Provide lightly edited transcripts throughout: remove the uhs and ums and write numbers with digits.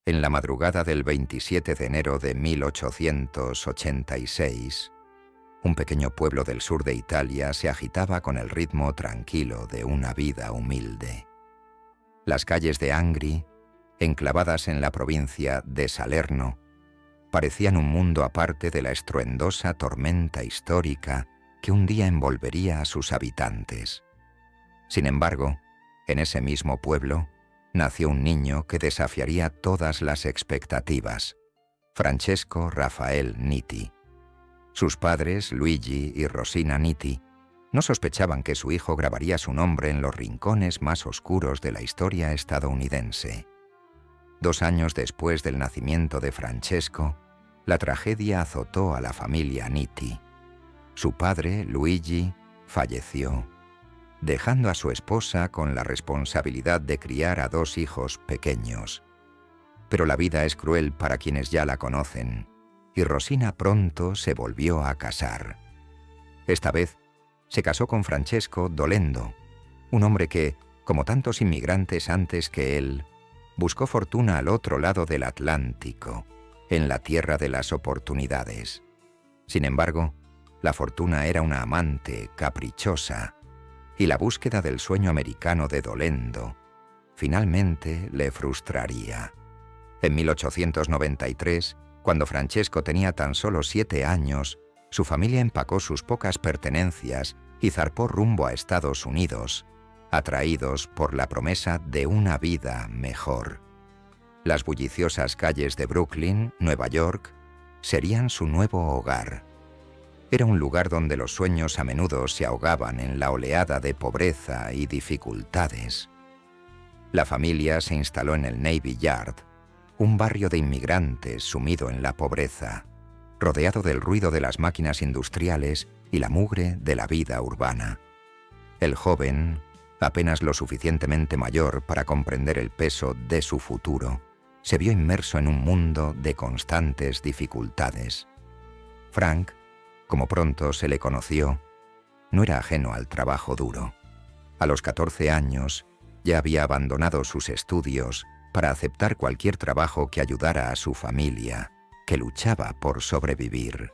En la madrugada del 27 de enero de 1886, un pequeño pueblo del sur de Italia se agitaba con el ritmo tranquilo de una vida humilde. Las calles de Angri, enclavadas en la provincia de Salerno, parecían un mundo aparte de la estruendosa tormenta histórica que un día envolvería a sus habitantes. Sin embargo, en ese mismo pueblo, nació un niño que desafiaría todas las expectativas: Francesco Raffaele Nitti. Sus padres, Luigi y Rosina Nitti, no sospechaban que su hijo grabaría su nombre en los rincones más oscuros de la historia estadounidense. 2 años después del nacimiento de Francesco, la tragedia azotó a la familia Nitti. Su padre, Luigi, falleció, dejando a su esposa con la responsabilidad de criar a 2 hijos pequeños. Pero la vida es cruel para quienes ya la conocen, y Rosina pronto se volvió a casar. Esta vez se casó con Francesco Dolendo, un hombre que, como tantos inmigrantes antes que él, buscó fortuna al otro lado del Atlántico, en la tierra de las oportunidades. Sin embargo, la fortuna era una amante caprichosa, y la búsqueda del sueño americano de Dolendo finalmente le frustraría. En 1893, cuando Francesco tenía tan solo 7 años, su familia empacó sus pocas pertenencias y zarpó rumbo a Estados Unidos, atraídos por la promesa de una vida mejor. Las bulliciosas calles de Brooklyn, Nueva York, serían su nuevo hogar. Era un lugar donde los sueños a menudo se ahogaban en la oleada de pobreza y dificultades. La familia se instaló en el Navy Yard, un barrio de inmigrantes sumido en la pobreza, rodeado del ruido de las máquinas industriales y la mugre de la vida urbana. El joven, apenas lo suficientemente mayor para comprender el peso de su futuro, se vio inmerso en un mundo de constantes dificultades. Frank, como pronto se le conoció, no era ajeno al trabajo duro. A los 14 años ya había abandonado sus estudios para aceptar cualquier trabajo que ayudara a su familia, que luchaba por sobrevivir.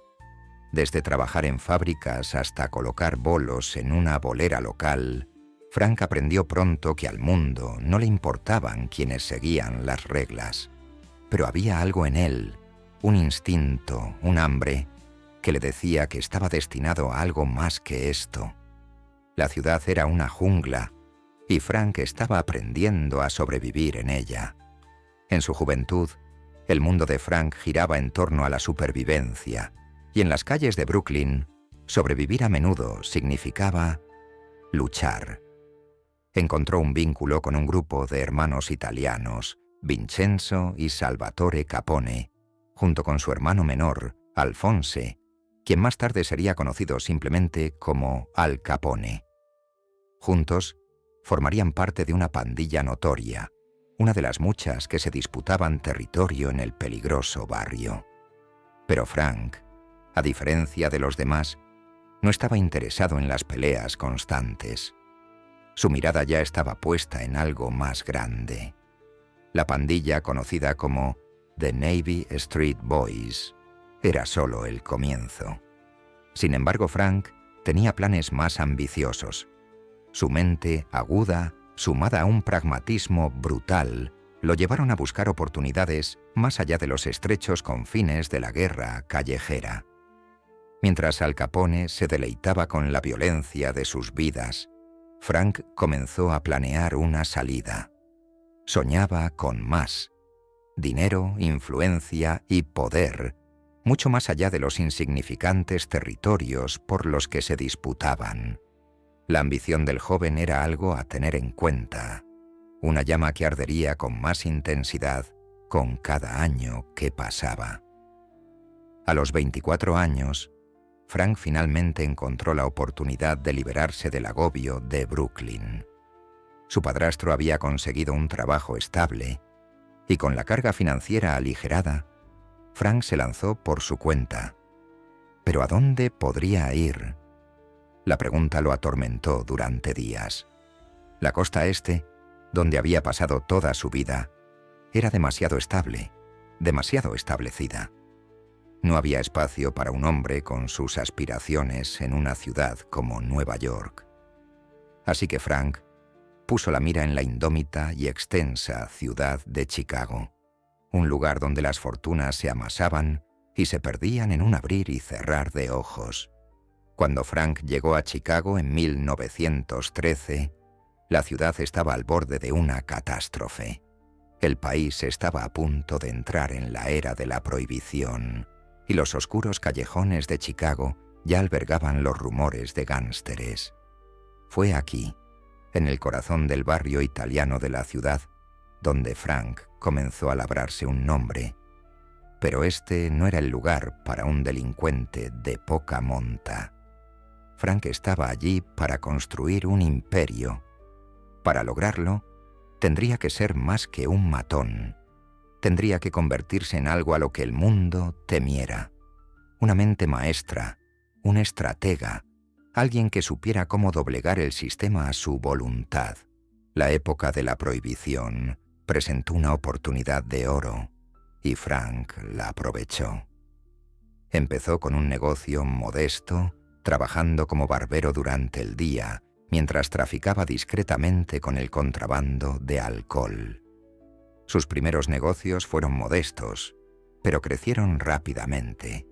Desde trabajar en fábricas hasta colocar bolos en una bolera local, Frank aprendió pronto que al mundo no le importaban quienes seguían las reglas. Pero había algo en él, un instinto, un hambre, que le decía que estaba destinado a algo más que esto. La ciudad era una jungla, y Frank estaba aprendiendo a sobrevivir en ella. En su juventud, el mundo de Frank giraba en torno a la supervivencia, y en las calles de Brooklyn, sobrevivir a menudo significaba luchar. Encontró un vínculo con un grupo de hermanos italianos, Vincenzo y Salvatore Capone, junto con su hermano menor, Alphonse, quien más tarde sería conocido simplemente como Al Capone. Juntos, formarían parte de una pandilla notoria, una de las muchas que se disputaban territorio en el peligroso barrio. Pero Frank, a diferencia de los demás, no estaba interesado en las peleas constantes. Su mirada ya estaba puesta en algo más grande. La pandilla conocida como The Navy Street Boys era solo el comienzo. Sin embargo, Frank tenía planes más ambiciosos. Su mente aguda, sumada a un pragmatismo brutal, lo llevaron a buscar oportunidades más allá de los estrechos confines de la guerra callejera. Mientras Al Capone se deleitaba con la violencia de sus vidas, Frank comenzó a planear una salida. Soñaba con más: dinero, influencia y poder, mucho más allá de los insignificantes territorios por los que se disputaban. La ambición del joven era algo a tener en cuenta, una llama que ardería con más intensidad con cada año que pasaba. A los 24 años, Frank finalmente encontró la oportunidad de liberarse del agobio de Brooklyn. Su padrastro había conseguido un trabajo estable, y con la carga financiera aligerada, Frank se lanzó por su cuenta. ¿Pero a dónde podría ir? La pregunta lo atormentó durante días. La costa este, donde había pasado toda su vida, era demasiado estable, demasiado establecida. No había espacio para un hombre con sus aspiraciones en una ciudad como Nueva York. Así que Frank puso la mira en la indómita y extensa ciudad de Chicago, un lugar donde las fortunas se amasaban y se perdían en un abrir y cerrar de ojos. Cuando Frank llegó a Chicago en 1913, la ciudad estaba al borde de una catástrofe. El país estaba a punto de entrar en la era de la prohibición, y los oscuros callejones de Chicago ya albergaban los rumores de gánsteres. Fue aquí, en el corazón del barrio italiano de la ciudad, donde Frank comenzó a labrarse un nombre. Pero este no era el lugar para un delincuente de poca monta. Frank estaba allí para construir un imperio. Para lograrlo, tendría que ser más que un matón. Tendría que convertirse en algo a lo que el mundo temiera. Una mente maestra, un estratega, alguien que supiera cómo doblegar el sistema a su voluntad. La época de la prohibición presentó una oportunidad de oro, y Frank la aprovechó. Empezó con un negocio modesto, trabajando como barbero durante el día, mientras traficaba discretamente con el contrabando de alcohol. Sus primeros negocios fueron modestos, pero crecieron rápidamente.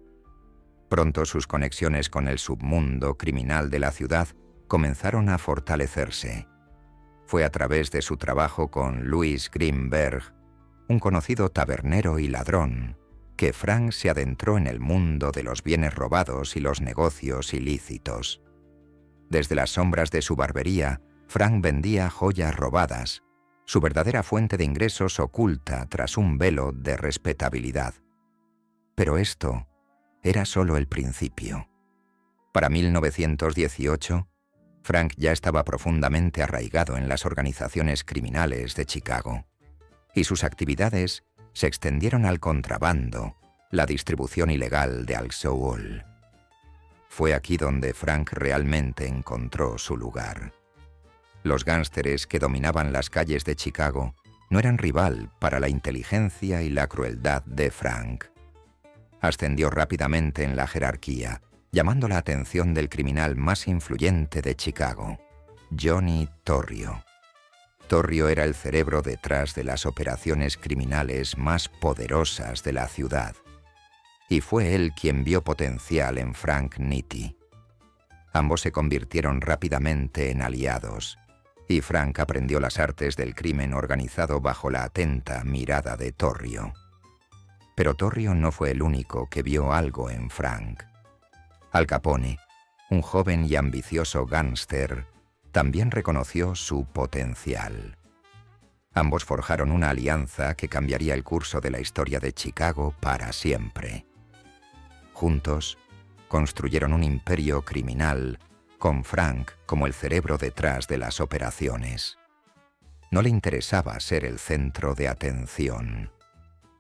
Pronto sus conexiones con el submundo criminal de la ciudad comenzaron a fortalecerse. Fue a través de su trabajo con Louis Greenberg, un conocido tabernero y ladrón, que Frank se adentró en el mundo de los bienes robados y los negocios ilícitos. Desde las sombras de su barbería, Frank vendía joyas robadas, su verdadera fuente de ingresos oculta tras un velo de respetabilidad. Pero esto era solo el principio. Para 1918, Frank ya estaba profundamente arraigado en las organizaciones criminales de Chicago, y sus actividades se extendieron al contrabando, la distribución ilegal de alcohol. Fue aquí donde Frank realmente encontró su lugar. Los gánsteres que dominaban las calles de Chicago no eran rival para la inteligencia y la crueldad de Frank. Ascendió rápidamente en la jerarquía, llamando la atención del criminal más influyente de Chicago, Johnny Torrio. Torrio era el cerebro detrás de las operaciones criminales más poderosas de la ciudad, y fue él quien vio potencial en Frank Nitti. Ambos se convirtieron rápidamente en aliados, y Frank aprendió las artes del crimen organizado bajo la atenta mirada de Torrio. Pero Torrio no fue el único que vio algo en Frank. Al Capone, un joven y ambicioso gángster, también reconoció su potencial. Ambos forjaron una alianza que cambiaría el curso de la historia de Chicago para siempre. Juntos, construyeron un imperio criminal, con Frank como el cerebro detrás de las operaciones. No le interesaba ser el centro de atención.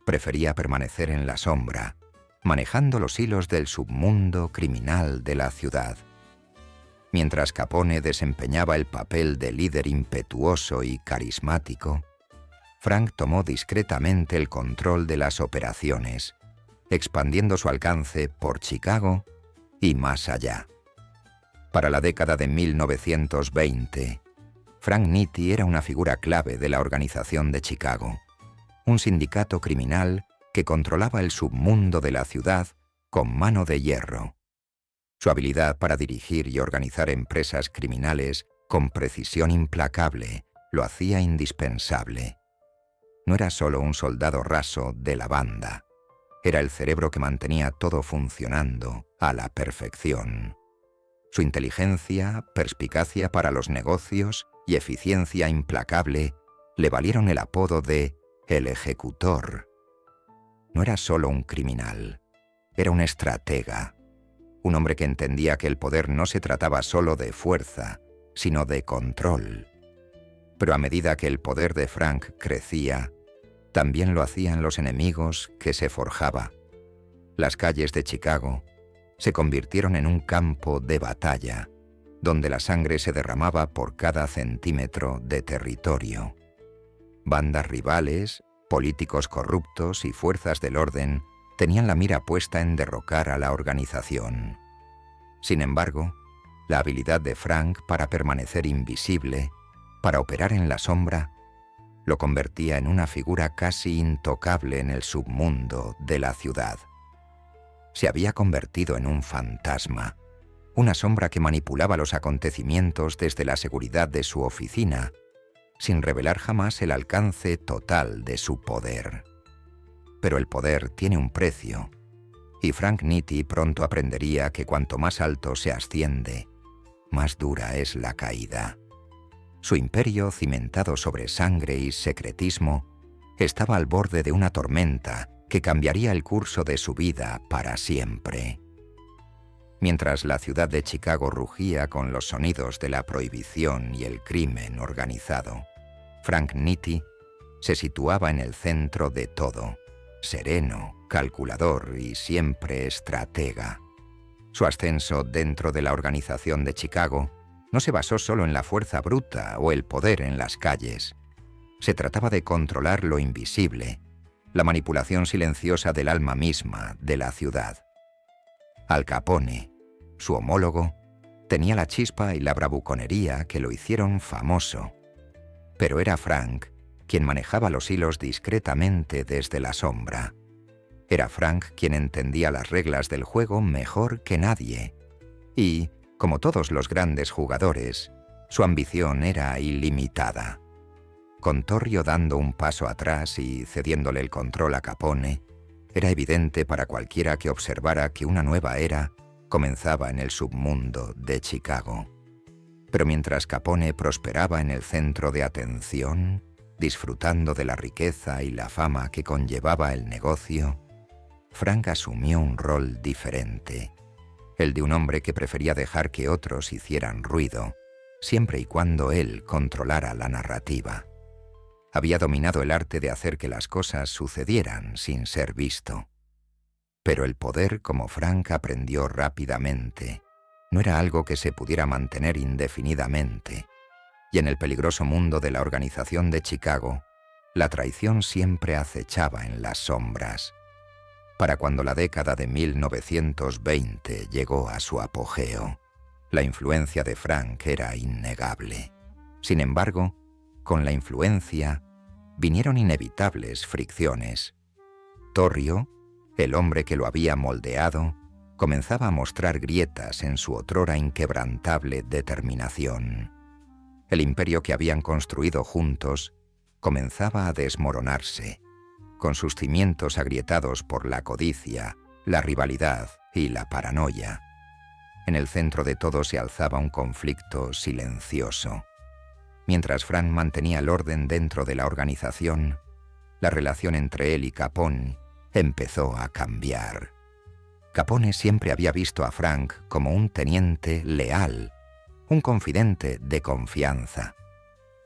Prefería permanecer en la sombra, manejando los hilos del submundo criminal de la ciudad. Mientras Capone desempeñaba el papel de líder impetuoso y carismático, Frank tomó discretamente el control de las operaciones, expandiendo su alcance por Chicago y más allá. Para la década de 1920, Frank Nitti era una figura clave de la organización de Chicago, un sindicato criminal que controlaba el submundo de la ciudad con mano de hierro. Su habilidad para dirigir y organizar empresas criminales con precisión implacable lo hacía indispensable. No era solo un soldado raso de la banda, era el cerebro que mantenía todo funcionando a la perfección. Su inteligencia, perspicacia para los negocios y eficiencia implacable le valieron el apodo de el ejecutor. No era solo un criminal, era un estratega, un hombre que entendía que el poder no se trataba solo de fuerza, sino de control. Pero a medida que el poder de Frank crecía, también lo hacían los enemigos que se forjaba. Las calles de Chicago se convirtieron en un campo de batalla, donde la sangre se derramaba por cada centímetro de territorio. Bandas rivales, Políticos corruptos y fuerzas del orden tenían la mira puesta en derrocar a la organización. Sin embargo, la habilidad de Frank para permanecer invisible, para operar en la sombra, lo convertía en una figura casi intocable en el submundo de la ciudad. Se había convertido en un fantasma, una sombra que manipulaba los acontecimientos desde la seguridad de su oficina, sin revelar jamás el alcance total de su poder. Pero el poder tiene un precio, y Frank Nitti pronto aprendería que cuanto más alto se asciende, más dura es la caída. Su imperio, cimentado sobre sangre y secretismo, estaba al borde de una tormenta que cambiaría el curso de su vida para siempre. Mientras la ciudad de Chicago rugía con los sonidos de la prohibición y el crimen organizado, Frank Nitti se situaba en el centro de todo, sereno, calculador y siempre estratega. Su ascenso dentro de la organización de Chicago no se basó solo en la fuerza bruta o el poder en las calles. Se trataba de controlar lo invisible, la manipulación silenciosa del alma misma de la ciudad. Al Capone, su homólogo, tenía la chispa y la bravuconería que lo hicieron famoso, pero era Frank quien manejaba los hilos discretamente desde la sombra. Era Frank quien entendía las reglas del juego mejor que nadie, y, como todos los grandes jugadores, su ambición era ilimitada. Con Torrio dando un paso atrás y cediéndole el control a Capone, era evidente para cualquiera que observara que una nueva era comenzaba en el submundo de Chicago. Pero mientras Capone prosperaba en el centro de atención, disfrutando de la riqueza y la fama que conllevaba el negocio, Frank asumió un rol diferente, el de un hombre que prefería dejar que otros hicieran ruido, siempre y cuando él controlara la narrativa. Había dominado el arte de hacer que las cosas sucedieran sin ser visto. Pero el poder, como Frank aprendió rápidamente, no era algo que se pudiera mantener indefinidamente, y en el peligroso mundo de la organización de Chicago, la traición siempre acechaba en las sombras. Para cuando la década de 1920 llegó a su apogeo, la influencia de Frank era innegable. Sin embargo, con la influencia vinieron inevitables fricciones. Torrio, el hombre que lo había moldeado, comenzaba a mostrar grietas en su otrora inquebrantable determinación. El imperio que habían construido juntos comenzaba a desmoronarse, con sus cimientos agrietados por la codicia, la rivalidad y la paranoia. En el centro de todo se alzaba un conflicto silencioso. Mientras Frank mantenía el orden dentro de la organización, la relación entre él y Capone empezó a cambiar. Capone siempre había visto a Frank como un teniente leal, un confidente de confianza.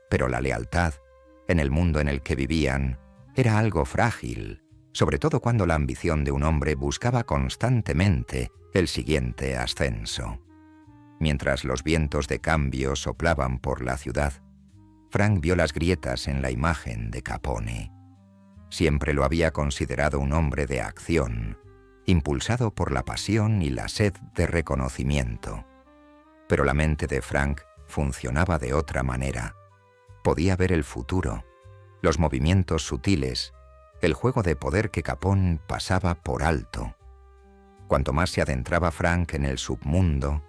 Pero la lealtad, en el mundo en el que vivían, era algo frágil, sobre todo cuando la ambición de un hombre buscaba constantemente el siguiente ascenso. Mientras los vientos de cambio soplaban por la ciudad, Frank vio las grietas en la imagen de Capone. Siempre lo había considerado un hombre de acción, impulsado por la pasión y la sed de reconocimiento. Pero la mente de Frank funcionaba de otra manera. Podía ver el futuro, los movimientos sutiles, el juego de poder que Capone pasaba por alto. Cuanto más se adentraba Frank en el submundo,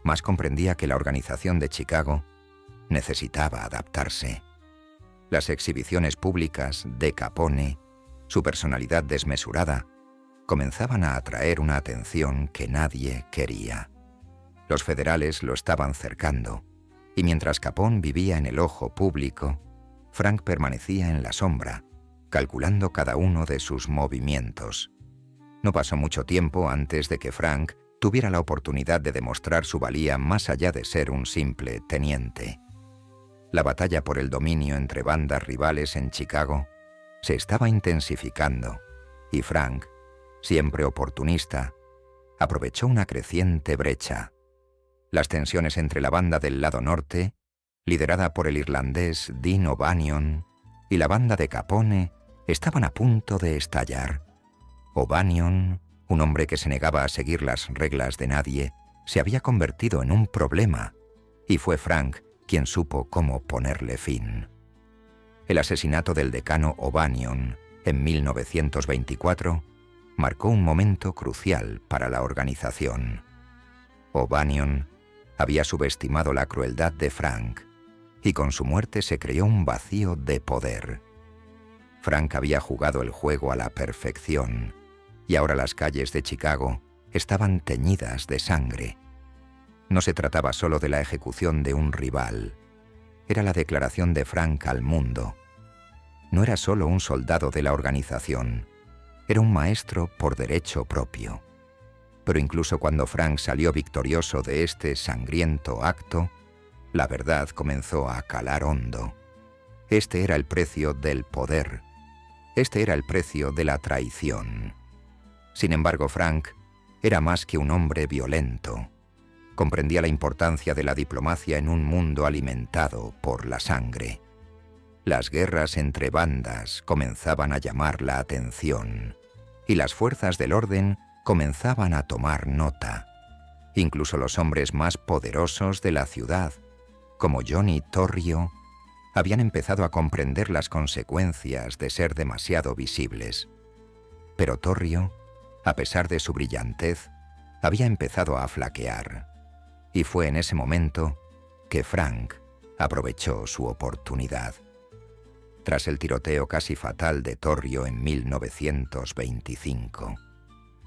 más comprendía que la organización de Chicago necesitaba adaptarse. Las exhibiciones públicas de Capone, su personalidad desmesurada, comenzaban a atraer una atención que nadie quería. Los federales lo estaban cercando, y mientras Capone vivía en el ojo público, Frank permanecía en la sombra, calculando cada uno de sus movimientos. No pasó mucho tiempo antes de que Frank tuviera la oportunidad de demostrar su valía más allá de ser un simple teniente. La batalla por el dominio entre bandas rivales en Chicago se estaba intensificando, y Frank, siempre oportunista, aprovechó una creciente brecha. Las tensiones entre la banda del lado norte, liderada por el irlandés Dean O'Banion, y la banda de Capone estaban a punto de estallar. O'Banion, un hombre que se negaba a seguir las reglas de nadie, se había convertido en un problema, y fue Frank quien supo cómo ponerle fin. El asesinato del decano O'Banion en 1924 marcó un momento crucial para la organización. O'Banion había subestimado la crueldad de Frank, y con su muerte se creó un vacío de poder. Frank había jugado el juego a la perfección, y ahora las calles de Chicago estaban teñidas de sangre. No se trataba solo de la ejecución de un rival, era la declaración de Frank al mundo. No era solo un soldado de la organización, era un maestro por derecho propio. Pero incluso cuando Frank salió victorioso de este sangriento acto, la verdad comenzó a calar hondo. Este era el precio del poder. Este era el precio de la traición. Sin embargo, Frank era más que un hombre violento. Comprendía la importancia de la diplomacia en un mundo alimentado por la sangre. Las guerras entre bandas comenzaban a llamar la atención, y las fuerzas del orden comenzaban a tomar nota. Incluso los hombres más poderosos de la ciudad, como Johnny Torrio, habían empezado a comprender las consecuencias de ser demasiado visibles. Pero Torrio, a pesar de su brillantez, había empezado a flaquear, y fue en ese momento que Frank aprovechó su oportunidad. Tras el tiroteo casi fatal de Torrio en 1925,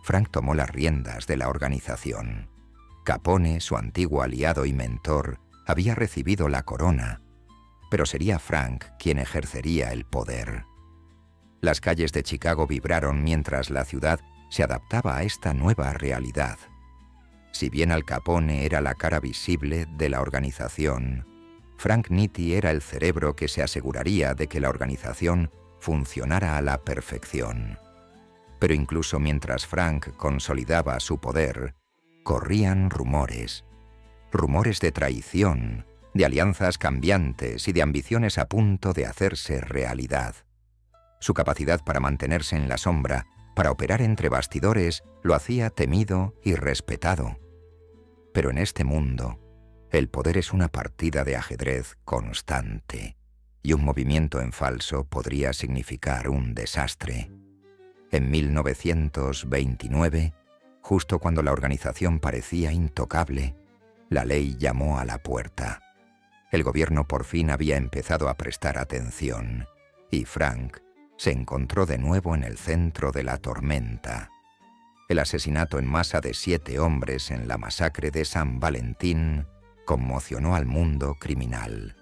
Frank tomó las riendas de la organización. Capone, su antiguo aliado y mentor, había recibido la corona, pero sería Frank quien ejercería el poder. Las calles de Chicago vibraron mientras la ciudad se adaptaba a esta nueva realidad. Si bien Al Capone era la cara visible de la organización, Frank Nitti era el cerebro que se aseguraría de que la organización funcionara a la perfección. Pero incluso mientras Frank consolidaba su poder, corrían rumores de traición, de alianzas cambiantes y de ambiciones a punto de hacerse realidad. Su capacidad para mantenerse en la sombra, para operar entre bastidores, lo hacía temido y respetado. Pero en este mundo, el poder es una partida de ajedrez constante, y un movimiento en falso podría significar un desastre. En 1929, justo cuando la organización parecía intocable, la ley llamó a la puerta. El gobierno por fin había empezado a prestar atención, y Frank se encontró de nuevo en el centro de la tormenta. El asesinato en masa de 7 hombres en la masacre de San Valentín conmocionó al mundo criminal.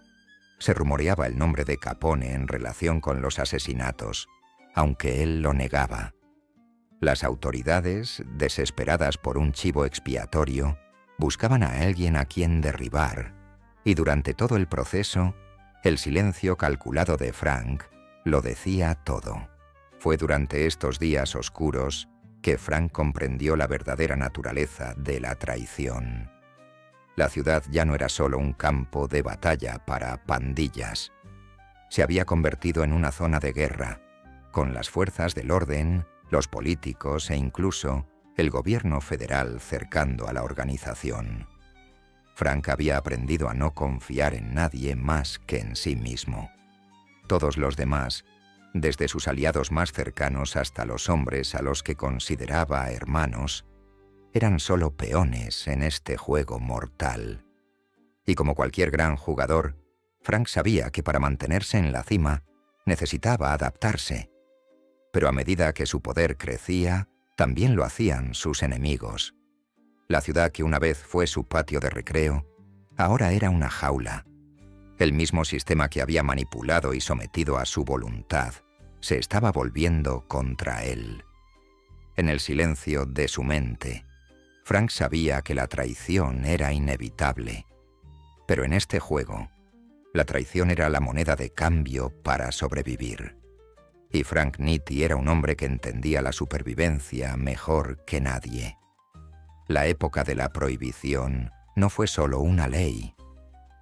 Se rumoreaba el nombre de Capone en relación con los asesinatos, aunque él lo negaba. Las autoridades, desesperadas por un chivo expiatorio, buscaban a alguien a quien derribar, y durante todo el proceso, el silencio calculado de Frank lo decía todo. Fue durante estos días oscuros que Frank comprendió la verdadera naturaleza de la traición. La ciudad ya no era solo un campo de batalla para pandillas. Se había convertido en una zona de guerra, con las fuerzas del orden, los políticos e incluso el gobierno federal cercando a la organización. Frank había aprendido a no confiar en nadie más que en sí mismo. Todos los demás, desde sus aliados más cercanos hasta los hombres a los que consideraba hermanos, eran solo peones en este juego mortal. Y como cualquier gran jugador, Frank sabía que para mantenerse en la cima necesitaba adaptarse. Pero a medida que su poder crecía, también lo hacían sus enemigos. La ciudad que una vez fue su patio de recreo, ahora era una jaula. El mismo sistema que había manipulado y sometido a su voluntad se estaba volviendo contra él. En el silencio de su mente, Frank sabía que la traición era inevitable. Pero en este juego, la traición era la moneda de cambio para sobrevivir. Y Frank Nitti era un hombre que entendía la supervivencia mejor que nadie. La época de la prohibición no fue solo una ley,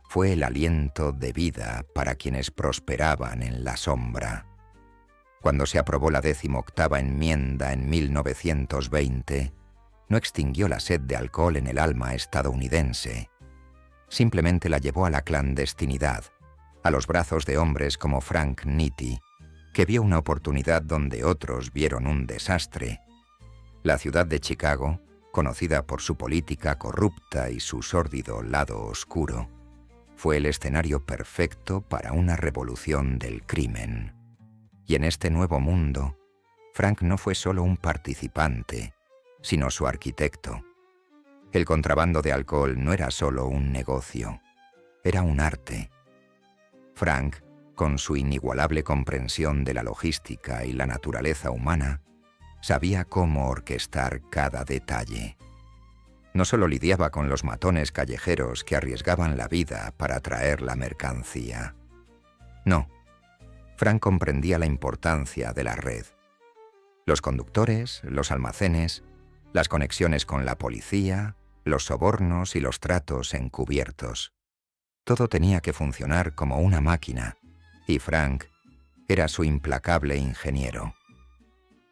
fue el aliento de vida para quienes prosperaban en la sombra. Cuando se aprobó la 18ª enmienda en 1920, no extinguió la sed de alcohol en el alma estadounidense. Simplemente la llevó a la clandestinidad, a los brazos de hombres como Frank Nitti, que vio una oportunidad donde otros vieron un desastre. La ciudad de Chicago, conocida por su política corrupta y su sórdido lado oscuro, fue el escenario perfecto para una revolución del crimen. Y en este nuevo mundo, Frank no fue solo un participante, sino su arquitecto. El contrabando de alcohol no era solo un negocio, era un arte. Frank, con su inigualable comprensión de la logística y la naturaleza humana, sabía cómo orquestar cada detalle. No solo lidiaba con los matones callejeros que arriesgaban la vida para traer la mercancía. No, Frank comprendía la importancia de la red. Los conductores, los almacenes, las conexiones con la policía, los sobornos y los tratos encubiertos. Todo tenía que funcionar como una máquina, y Frank era su implacable ingeniero.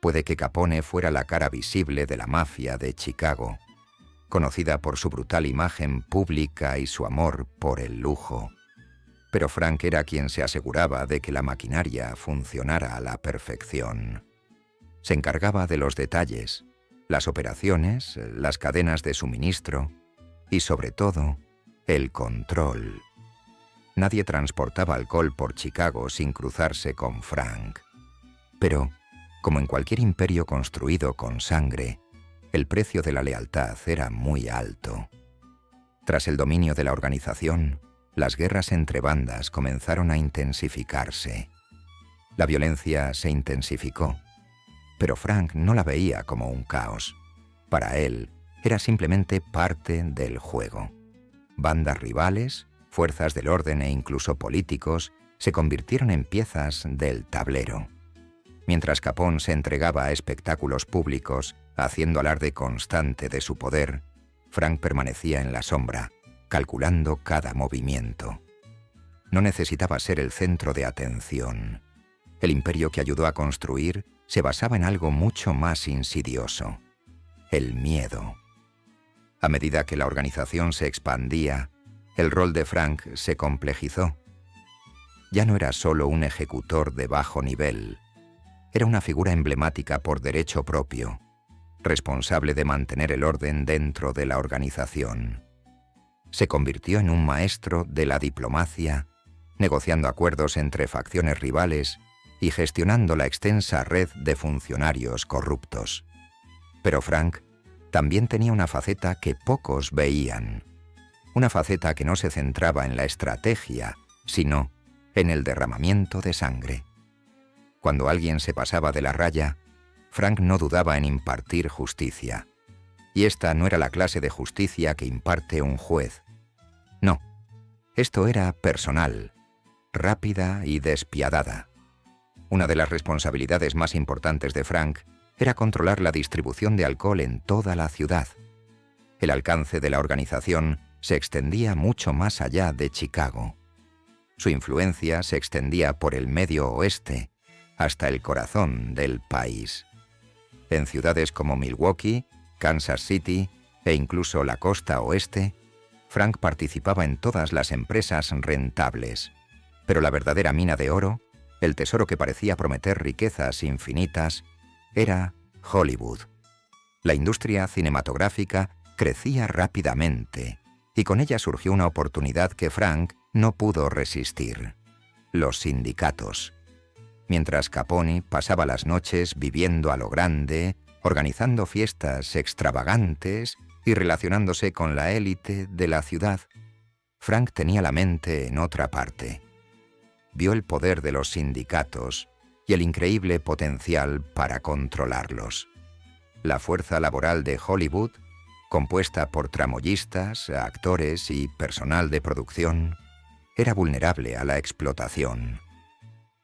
Puede que Capone fuera la cara visible de la mafia de Chicago, conocida por su brutal imagen pública y su amor por el lujo. Pero Frank era quien se aseguraba de que la maquinaria funcionara a la perfección. Se encargaba de los detalles, las operaciones, las cadenas de suministro y, sobre todo, el control. Nadie transportaba alcohol por Chicago sin cruzarse con Frank. Pero, como en cualquier imperio construido con sangre, el precio de la lealtad era muy alto. Tras el dominio de la organización, las guerras entre bandas comenzaron a intensificarse. La violencia se intensificó, pero Frank no la veía como un caos. Para él, era simplemente parte del juego. Bandas rivales, fuerzas del orden e incluso políticos se convirtieron en piezas del tablero. Mientras Capone se entregaba a espectáculos públicos, haciendo alarde constante de su poder, Frank permanecía en la sombra, calculando cada movimiento. No necesitaba ser el centro de atención. El imperio que ayudó a construir se basaba en algo mucho más insidioso: el miedo. A medida que la organización se expandía, el rol de Frank se complejizó. Ya no era solo un ejecutor de bajo nivel, era una figura emblemática por derecho propio, responsable de mantener el orden dentro de la organización. Se convirtió en un maestro de la diplomacia, negociando acuerdos entre facciones rivales y gestionando la extensa red de funcionarios corruptos. Pero Frank también tenía una faceta que pocos veían, una faceta que no se centraba en la estrategia, sino en el derramamiento de sangre. Cuando alguien se pasaba de la raya, Frank no dudaba en impartir justicia. Y esta no era la clase de justicia que imparte un juez. No, esto era personal, rápida y despiadada. Una de las responsabilidades más importantes de Frank era controlar la distribución de alcohol en toda la ciudad. El alcance de la organización se extendía mucho más allá de Chicago. Su influencia se extendía por el medio oeste hasta el corazón del país. En ciudades como Milwaukee, Kansas City e incluso la costa oeste, Frank participaba en todas las empresas rentables. Pero la verdadera mina de oro, el tesoro que parecía prometer riquezas infinitas, era Hollywood. La industria cinematográfica crecía rápidamente y con ella surgió una oportunidad que Frank no pudo resistir: los sindicatos. Mientras Capone pasaba las noches viviendo a lo grande, organizando fiestas extravagantes y relacionándose con la élite de la ciudad, Frank tenía la mente en otra parte. Vio el poder de los sindicatos y el increíble potencial para controlarlos. La fuerza laboral de Hollywood, compuesta por tramoyistas, actores y personal de producción, era vulnerable a la explotación.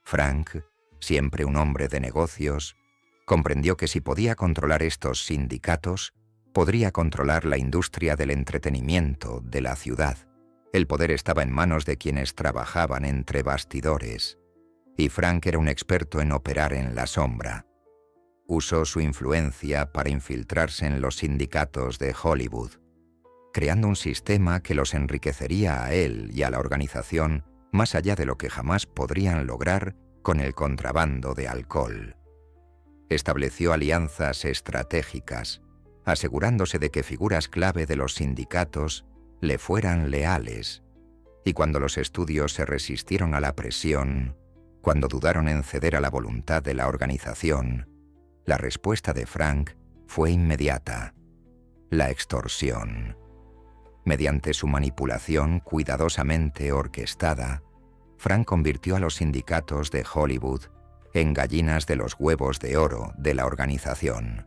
Frank, siempre un hombre de negocios, comprendió que si podía controlar estos sindicatos, podría controlar la industria del entretenimiento de la ciudad. El poder estaba en manos de quienes trabajaban entre bastidores. Y Frank era un experto en operar en la sombra. Usó su influencia para infiltrarse en los sindicatos de Hollywood, creando un sistema que los enriquecería a él y a la organización más allá de lo que jamás podrían lograr con el contrabando de alcohol. Estableció alianzas estratégicas, asegurándose de que figuras clave de los sindicatos le fueran leales, y cuando los estudios se resistieron a la presión, cuando dudaron en ceder a la voluntad de la organización, la respuesta de Frank fue inmediata: la extorsión. Mediante su manipulación cuidadosamente orquestada, Frank convirtió a los sindicatos de Hollywood en gallinas de los huevos de oro de la organización.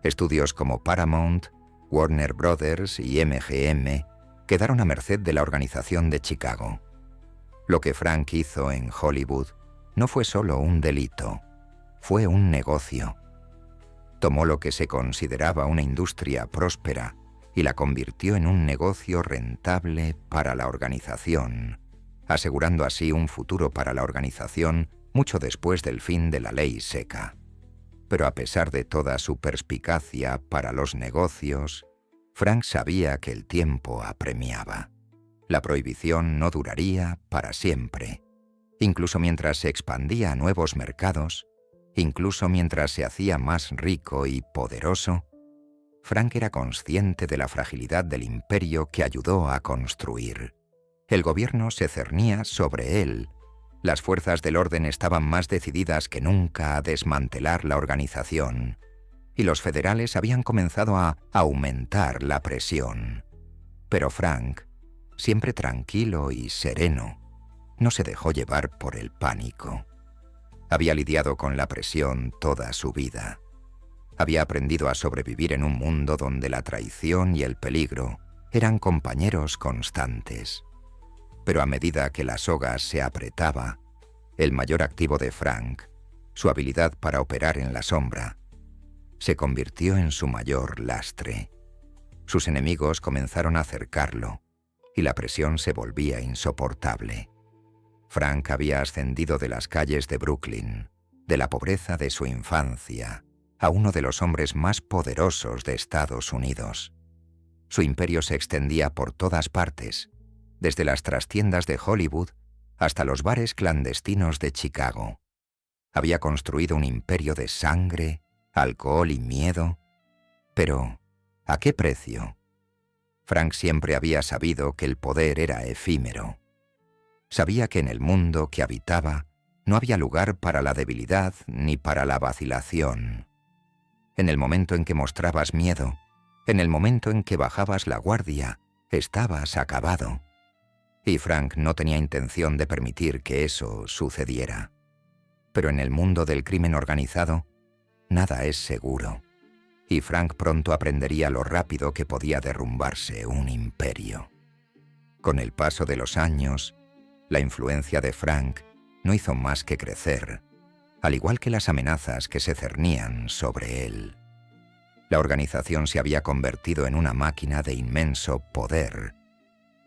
Estudios como Paramount, Warner Brothers y MGM quedaron a merced de la organización de Chicago. Lo que Frank hizo en Hollywood no fue solo un delito, fue un negocio. Tomó lo que se consideraba una industria próspera y la convirtió en un negocio rentable para la organización, asegurando así un futuro para la organización mucho después del fin de la ley seca. Pero a pesar de toda su perspicacia para los negocios, Frank sabía que el tiempo apremiaba. La prohibición no duraría para siempre. Incluso mientras se expandía a nuevos mercados, incluso mientras se hacía más rico y poderoso, Frank era consciente de la fragilidad del imperio que ayudó a construir. El gobierno se cernía sobre él. Las fuerzas del orden estaban más decididas que nunca a desmantelar la organización, y los federales habían comenzado a aumentar la presión. Pero Frank, siempre tranquilo y sereno, no se dejó llevar por el pánico. Había lidiado con la presión toda su vida. Había aprendido a sobrevivir en un mundo donde la traición y el peligro eran compañeros constantes. Pero a medida que la soga se apretaba, el mayor activo de Frank, su habilidad para operar en la sombra, se convirtió en su mayor lastre. Sus enemigos comenzaron a acercarlo, y la presión se volvía insoportable. Frank había ascendido de las calles de Brooklyn, de la pobreza de su infancia, a uno de los hombres más poderosos de Estados Unidos. Su imperio se extendía por todas partes, desde las trastiendas de Hollywood hasta los bares clandestinos de Chicago. Había construido un imperio de sangre, alcohol y miedo. Pero, ¿a qué precio? Frank siempre había sabido que el poder era efímero. Sabía que en el mundo que habitaba no había lugar para la debilidad ni para la vacilación. En el momento en que mostrabas miedo, en el momento en que bajabas la guardia, estabas acabado. Y Frank no tenía intención de permitir que eso sucediera. Pero en el mundo del crimen organizado, nada es seguro. Y Frank pronto aprendería lo rápido que podía derrumbarse un imperio. Con el paso de los años, la influencia de Frank no hizo más que crecer, al igual que las amenazas que se cernían sobre él. La organización se había convertido en una máquina de inmenso poder,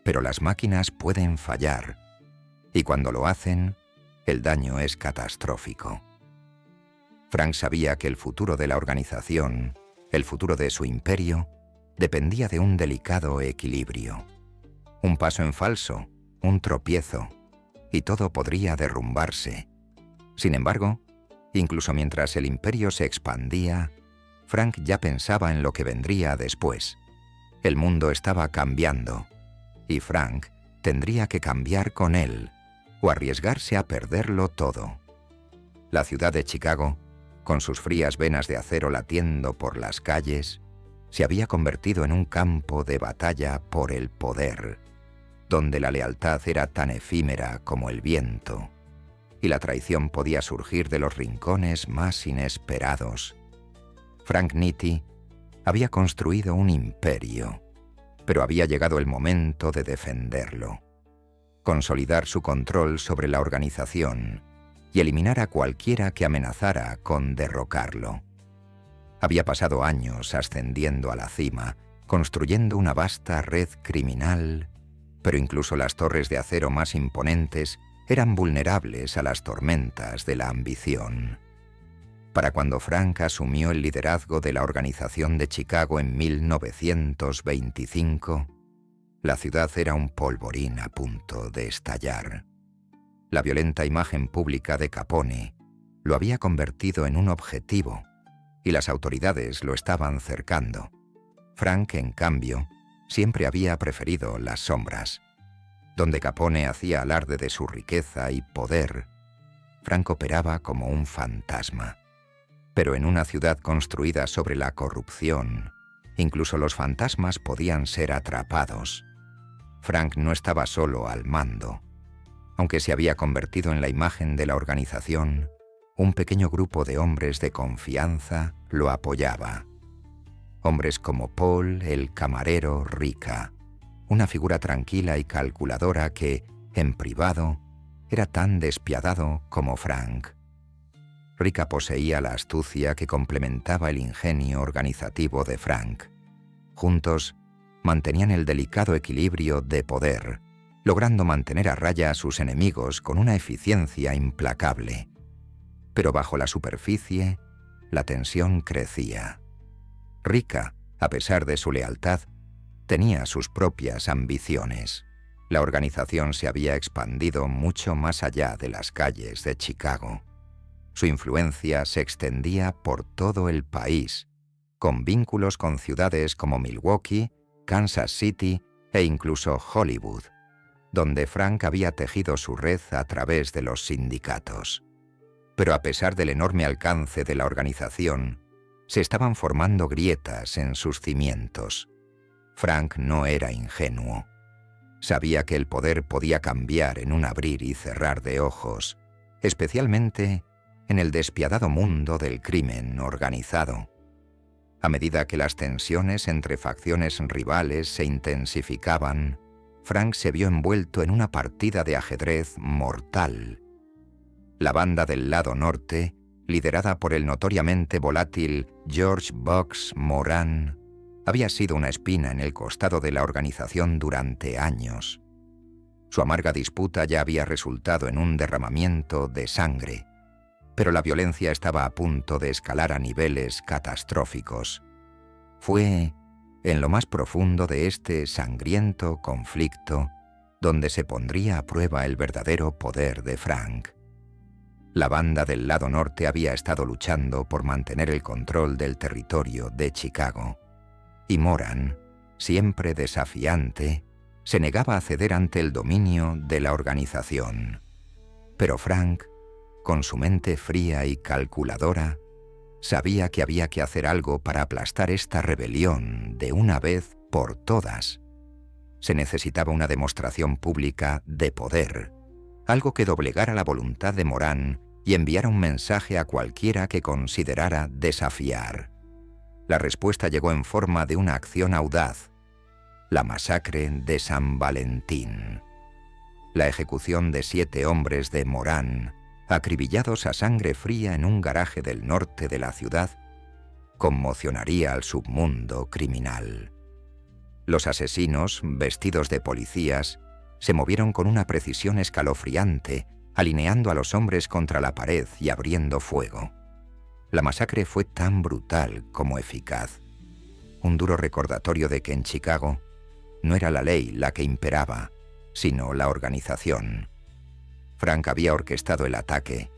pero las máquinas pueden fallar, y cuando lo hacen, el daño es catastrófico. Frank sabía que el futuro de la organización, el futuro de su imperio, dependía de un delicado equilibrio. Un paso en falso, un tropiezo, y todo podría derrumbarse. Sin embargo, incluso mientras el imperio se expandía, Frank ya pensaba en lo que vendría después. El mundo estaba cambiando, y Frank tendría que cambiar con él, o arriesgarse a perderlo todo. La ciudad de Chicago, con sus frías venas de acero latiendo por las calles, se había convertido en un campo de batalla por el poder, donde la lealtad era tan efímera como el viento, y la traición podía surgir de los rincones más inesperados. Frank Nitti había construido un imperio, pero había llegado el momento de defenderlo, consolidar su control sobre la organización y eliminar a cualquiera que amenazara con derrocarlo. Había pasado años ascendiendo a la cima, construyendo una vasta red criminal, pero incluso las torres de acero más imponentes eran vulnerables a las tormentas de la ambición. Para cuando Frank asumió el liderazgo de la organización de Chicago en 1925, la ciudad era un polvorín a punto de estallar. La violenta imagen pública de Capone lo había convertido en un objetivo y las autoridades lo estaban cercando. Frank, en cambio, siempre había preferido las sombras. Donde Capone hacía alarde de su riqueza y poder, Frank operaba como un fantasma. Pero en una ciudad construida sobre la corrupción, incluso los fantasmas podían ser atrapados. Frank no estaba solo al mando. Aunque se había convertido en la imagen de la organización, un pequeño grupo de hombres de confianza lo apoyaba. Hombres como Paul, el camarero Rica, una figura tranquila y calculadora que, en privado, era tan despiadado como Frank. Rica poseía la astucia que complementaba el ingenio organizativo de Frank. Juntos, mantenían el delicado equilibrio de poder, logrando mantener a raya a sus enemigos con una eficiencia implacable. Pero bajo la superficie, la tensión crecía. Rica, a pesar de su lealtad, tenía sus propias ambiciones. La organización se había expandido mucho más allá de las calles de Chicago. Su influencia se extendía por todo el país, con vínculos con ciudades como Milwaukee, Kansas City e incluso Hollywood, donde Frank había tejido su red a través de los sindicatos. Pero a pesar del enorme alcance de la organización, se estaban formando grietas en sus cimientos. Frank no era ingenuo. Sabía que el poder podía cambiar en un abrir y cerrar de ojos, especialmente en el despiadado mundo del crimen organizado. A medida que las tensiones entre facciones rivales se intensificaban, Frank se vio envuelto en una partida de ajedrez mortal. La banda del lado norte, liderada por el notoriamente volátil George Bugs Moran, había sido una espina en el costado de la organización durante años. Su amarga disputa ya había resultado en un derramamiento de sangre, pero la violencia estaba a punto de escalar a niveles catastróficos. Fue en lo más profundo de este sangriento conflicto donde se pondría a prueba el verdadero poder de Frank. La banda del lado norte había estado luchando por mantener el control del territorio de Chicago, y Moran, siempre desafiante, se negaba a ceder ante el dominio de la organización. Pero Frank, con su mente fría y calculadora, sabía que había que hacer algo para aplastar esta rebelión de una vez por todas. Se necesitaba una demostración pública de poder, algo que doblegara la voluntad de Moran y enviara un mensaje a cualquiera que considerara desafiar. La respuesta llegó en forma de una acción audaz: la masacre de San Valentín. La ejecución de 7 hombres de Moran, acribillados a sangre fría en un garaje del norte de la ciudad, conmocionaría al submundo criminal. Los asesinos, vestidos de policías, se movieron con una precisión escalofriante, alineando a los hombres contra la pared y abriendo fuego. La masacre fue tan brutal como eficaz. Un duro recordatorio de que en Chicago no era la ley la que imperaba, sino la organización. Frank había orquestado el ataque,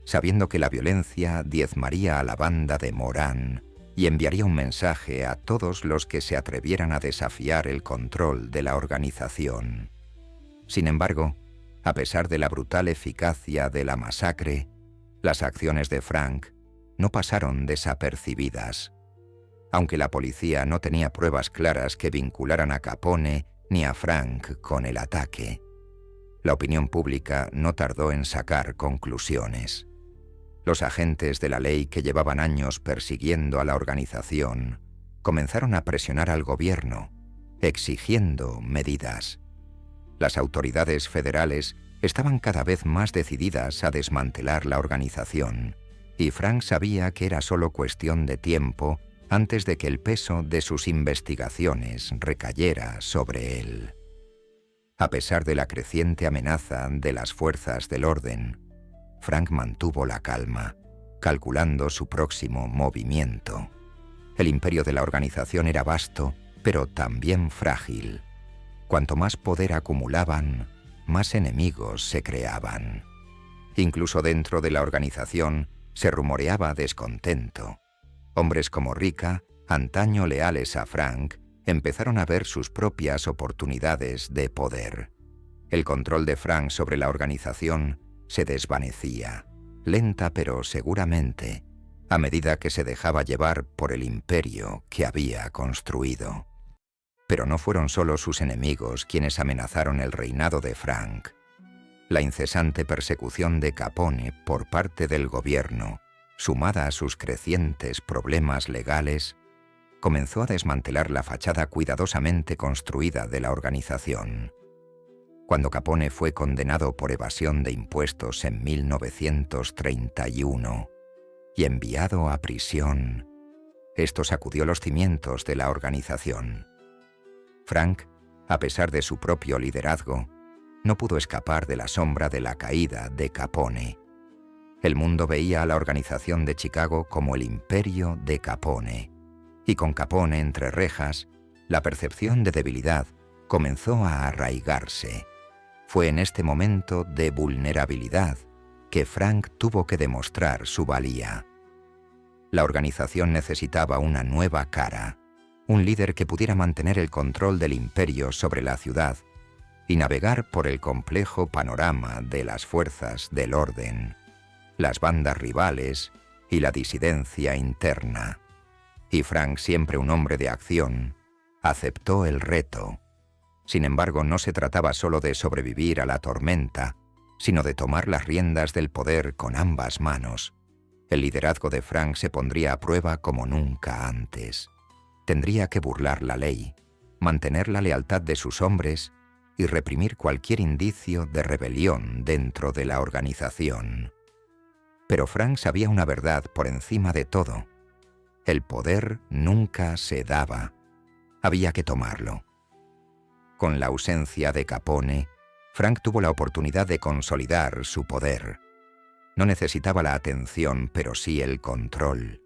sabiendo que la violencia diezmaría a la banda de Moran y enviaría un mensaje a todos los que se atrevieran a desafiar el control de la organización. Sin embargo, a pesar de la brutal eficacia de la masacre, las acciones de Frank no pasaron desapercibidas. Aunque la policía no tenía pruebas claras que vincularan a Capone ni a Frank con el ataque, la opinión pública no tardó en sacar conclusiones. Los agentes de la ley que llevaban años persiguiendo a la organización comenzaron a presionar al gobierno, exigiendo medidas. Las autoridades federales estaban cada vez más decididas a desmantelar la organización, y Frank sabía que era solo cuestión de tiempo antes de que el peso de sus investigaciones recayera sobre él. A pesar de la creciente amenaza de las fuerzas del orden, Frank mantuvo la calma, calculando su próximo movimiento. El imperio de la organización era vasto, pero también frágil. Cuanto más poder acumulaban, más enemigos se creaban. Incluso dentro de la organización se rumoreaba descontento. Hombres como Rika, antaño leales a Frank, empezaron a ver sus propias oportunidades de poder. El control de Frank sobre la organización se desvanecía, lenta pero seguramente, a medida que se dejaba llevar por el imperio que había construido. Pero no fueron solo sus enemigos quienes amenazaron el reinado de Frank. La incesante persecución de Capone por parte del gobierno, sumada a sus crecientes problemas legales, comenzó a desmantelar la fachada cuidadosamente construida de la organización. Cuando Capone fue condenado por evasión de impuestos en 1931 y enviado a prisión, esto sacudió los cimientos de la organización. Frank, a pesar de su propio liderazgo, no pudo escapar de la sombra de la caída de Capone. El mundo veía a la organización de Chicago como el imperio de Capone, y con Capone entre rejas, la percepción de debilidad comenzó a arraigarse. Fue en este momento de vulnerabilidad que Frank tuvo que demostrar su valía. La organización necesitaba una nueva cara, un líder que pudiera mantener el control del imperio sobre la ciudad y navegar por el complejo panorama de las fuerzas del orden, las bandas rivales y la disidencia interna. Y Frank, siempre un hombre de acción, aceptó el reto. Sin embargo, no se trataba solo de sobrevivir a la tormenta, sino de tomar las riendas del poder con ambas manos. El liderazgo de Frank se pondría a prueba como nunca antes. Tendría que burlar la ley, mantener la lealtad de sus hombres y reprimir cualquier indicio de rebelión dentro de la organización. Pero Frank sabía una verdad por encima de todo. El poder nunca se daba. Había que tomarlo. Con la ausencia de Capone, Frank tuvo la oportunidad de consolidar su poder. No necesitaba la atención, pero sí el control.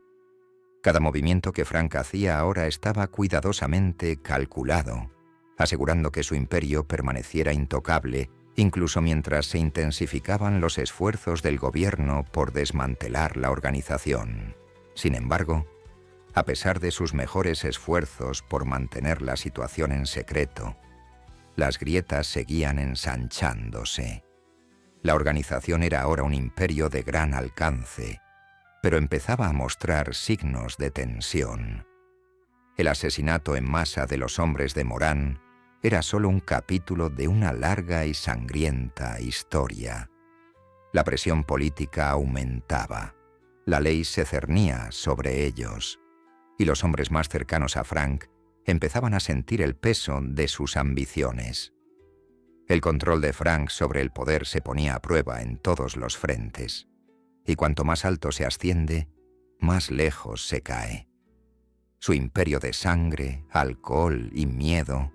Cada movimiento que Frank hacía ahora estaba cuidadosamente calculado, asegurando que su imperio permaneciera intocable, incluso mientras se intensificaban los esfuerzos del gobierno por desmantelar la organización. Sin embargo, a pesar de sus mejores esfuerzos por mantener la situación en secreto, las grietas seguían ensanchándose. La organización era ahora un imperio de gran alcance, pero empezaba a mostrar signos de tensión. El asesinato en masa de los hombres de Morán era solo un capítulo de una larga y sangrienta historia. La presión política aumentaba, la ley se cernía sobre ellos, y los hombres más cercanos a Frank empezaban a sentir el peso de sus ambiciones. El control de Frank sobre el poder se ponía a prueba en todos los frentes, y cuanto más alto se asciende, más lejos se cae. Su imperio de sangre, alcohol y miedo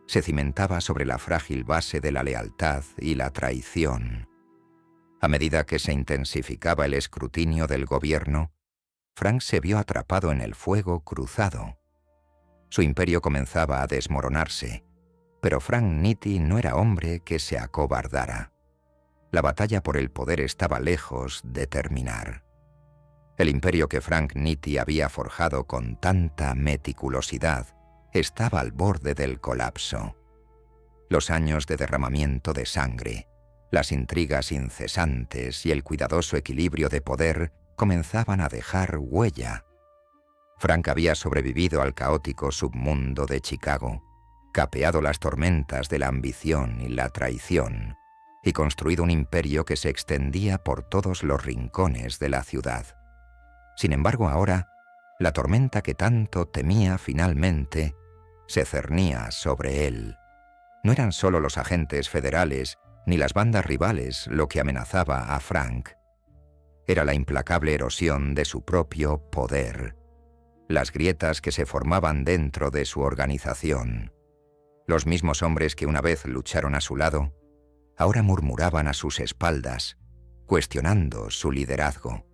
se cimentaba sobre la frágil base de la lealtad y la traición. A medida que se intensificaba el escrutinio del gobierno, Frank se vio atrapado en el fuego cruzado. Su imperio comenzaba a desmoronarse, pero Frank Nitti no era hombre que se acobardara. La batalla por el poder estaba lejos de terminar. El imperio que Frank Nitti había forjado con tanta meticulosidad estaba al borde del colapso. Los años de derramamiento de sangre, las intrigas incesantes y el cuidadoso equilibrio de poder comenzaban a dejar huella. Frank había sobrevivido al caótico submundo de Chicago, capeado las tormentas de la ambición y la traición, y construido un imperio que se extendía por todos los rincones de la ciudad. Sin embargo, ahora, la tormenta que tanto temía finalmente se cernía sobre él. No eran solo los agentes federales ni las bandas rivales lo que amenazaba a Frank. Era la implacable erosión de su propio poder, las grietas que se formaban dentro de su organización. Los mismos hombres que una vez lucharon a su lado, ahora murmuraban a sus espaldas, cuestionando su liderazgo.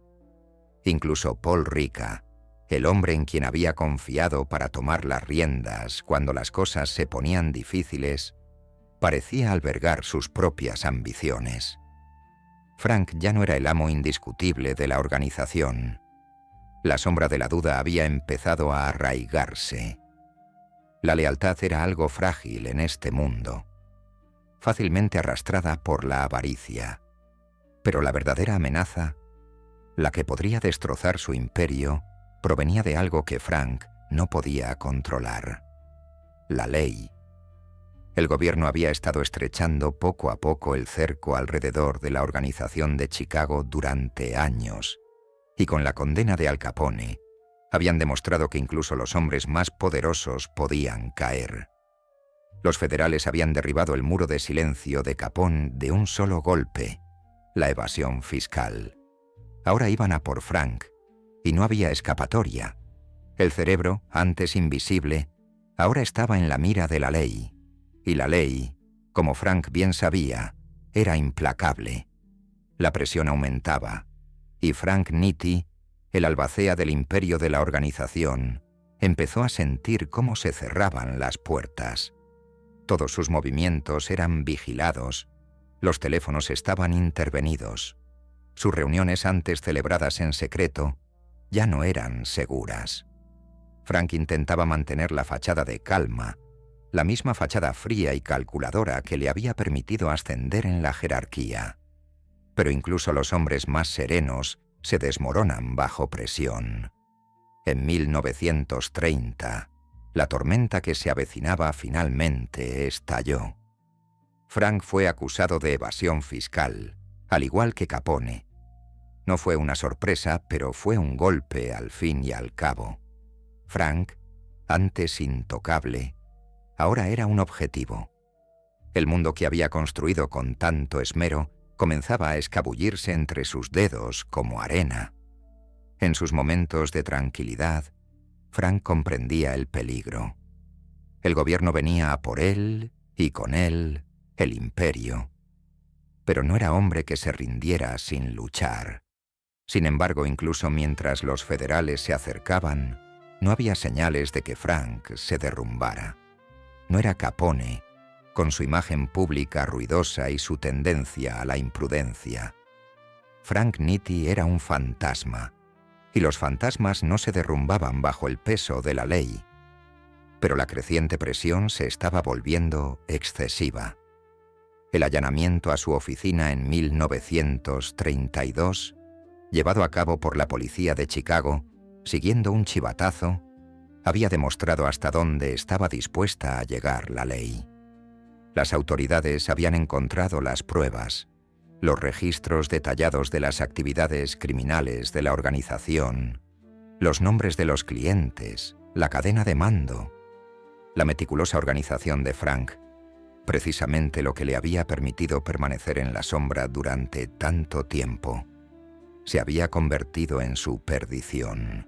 Incluso Paul Ricca, el hombre en quien había confiado para tomar las riendas cuando las cosas se ponían difíciles, parecía albergar sus propias ambiciones. Frank ya no era el amo indiscutible de la organización. La sombra de la duda había empezado a arraigarse. La lealtad era algo frágil en este mundo, fácilmente arrastrada por la avaricia. Pero la verdadera amenaza, la que podría destrozar su imperio, provenía de algo que Frank no podía controlar: la ley. El gobierno había estado estrechando poco a poco el cerco alrededor de la organización de Chicago durante años, y con la condena de Al Capone, habían demostrado que incluso los hombres más poderosos podían caer. Los federales habían derribado el muro de silencio de Capone de un solo golpe: la evasión fiscal. Ahora iban a por Frank, y no había escapatoria. El cerebro, antes invisible, ahora estaba en la mira de la ley. Y la ley, como Frank bien sabía, era implacable. La presión aumentaba, y Frank Nitti, el albacea del imperio de la organización, empezó a sentir cómo se cerraban las puertas. Todos sus movimientos eran vigilados, los teléfonos estaban intervenidos. Sus reuniones antes celebradas en secreto ya no eran seguras. Frank intentaba mantener la fachada de calma, la misma fachada fría y calculadora que le había permitido ascender en la jerarquía. Pero incluso los hombres más serenos se desmoronan bajo presión. En 1930, la tormenta que se avecinaba finalmente estalló. Frank fue acusado de evasión fiscal, al igual que Capone. No fue una sorpresa, pero fue un golpe al fin y al cabo. Frank, antes intocable, ahora era un objetivo. El mundo que había construido con tanto esmero comenzaba a escabullirse entre sus dedos como arena. En sus momentos de tranquilidad, Frank comprendía el peligro. El gobierno venía a por él, y con él, el imperio. Pero no era hombre que se rindiera sin luchar. Sin embargo, incluso mientras los federales se acercaban, no había señales de que Frank se derrumbara. No era Capone, con su imagen pública ruidosa y su tendencia a la imprudencia. Frank Nitti era un fantasma, y los fantasmas no se derrumbaban bajo el peso de la ley. Pero la creciente presión se estaba volviendo excesiva. El allanamiento a su oficina en 1932, llevado a cabo por la policía de Chicago, siguiendo un chivatazo, había demostrado hasta dónde estaba dispuesta a llegar la ley. Las autoridades habían encontrado las pruebas, los registros detallados de las actividades criminales de la organización, los nombres de los clientes, la cadena de mando, la meticulosa organización de Frank, precisamente lo que le había permitido permanecer en la sombra durante tanto tiempo, se había convertido en su perdición.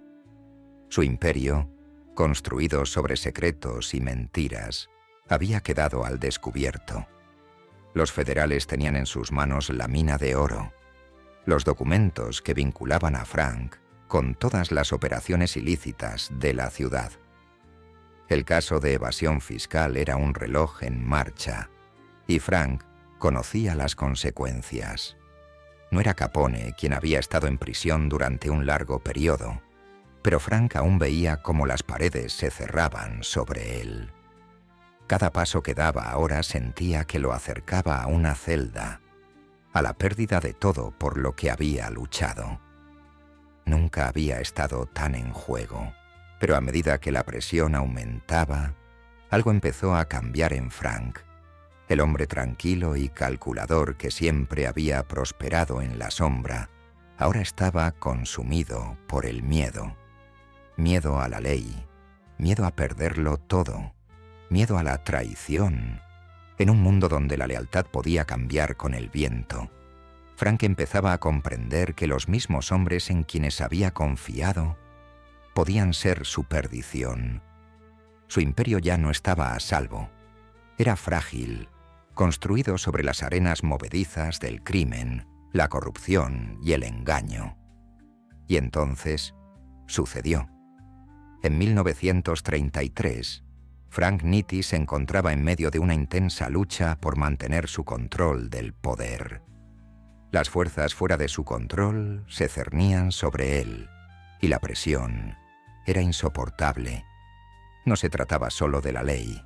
Su imperio, construido sobre secretos y mentiras, había quedado al descubierto. Los federales tenían en sus manos la mina de oro, los documentos que vinculaban a Frank con todas las operaciones ilícitas de la ciudad. El caso de evasión fiscal era un reloj en marcha, y Frank conocía las consecuencias. No era Capone quien había estado en prisión durante un largo periodo, pero Frank aún veía cómo las paredes se cerraban sobre él. Cada paso que daba ahora sentía que lo acercaba a una celda, a la pérdida de todo por lo que había luchado. Nunca había estado tan en juego, pero a medida que la presión aumentaba, algo empezó a cambiar en Frank. El hombre tranquilo y calculador que siempre había prosperado en la sombra, ahora estaba consumido por el miedo. Miedo a la ley, miedo a perderlo todo, miedo a la traición. En un mundo donde la lealtad podía cambiar con el viento, Frank empezaba a comprender que los mismos hombres en quienes había confiado podían ser su perdición. Su imperio ya no estaba a salvo. Era frágil, construido sobre las arenas movedizas del crimen, la corrupción y el engaño. Y entonces sucedió. En 1933, Frank Nitti se encontraba en medio de una intensa lucha por mantener su control del poder. Las fuerzas fuera de su control se cernían sobre él, y la presión era insoportable. No se trataba solo de la ley.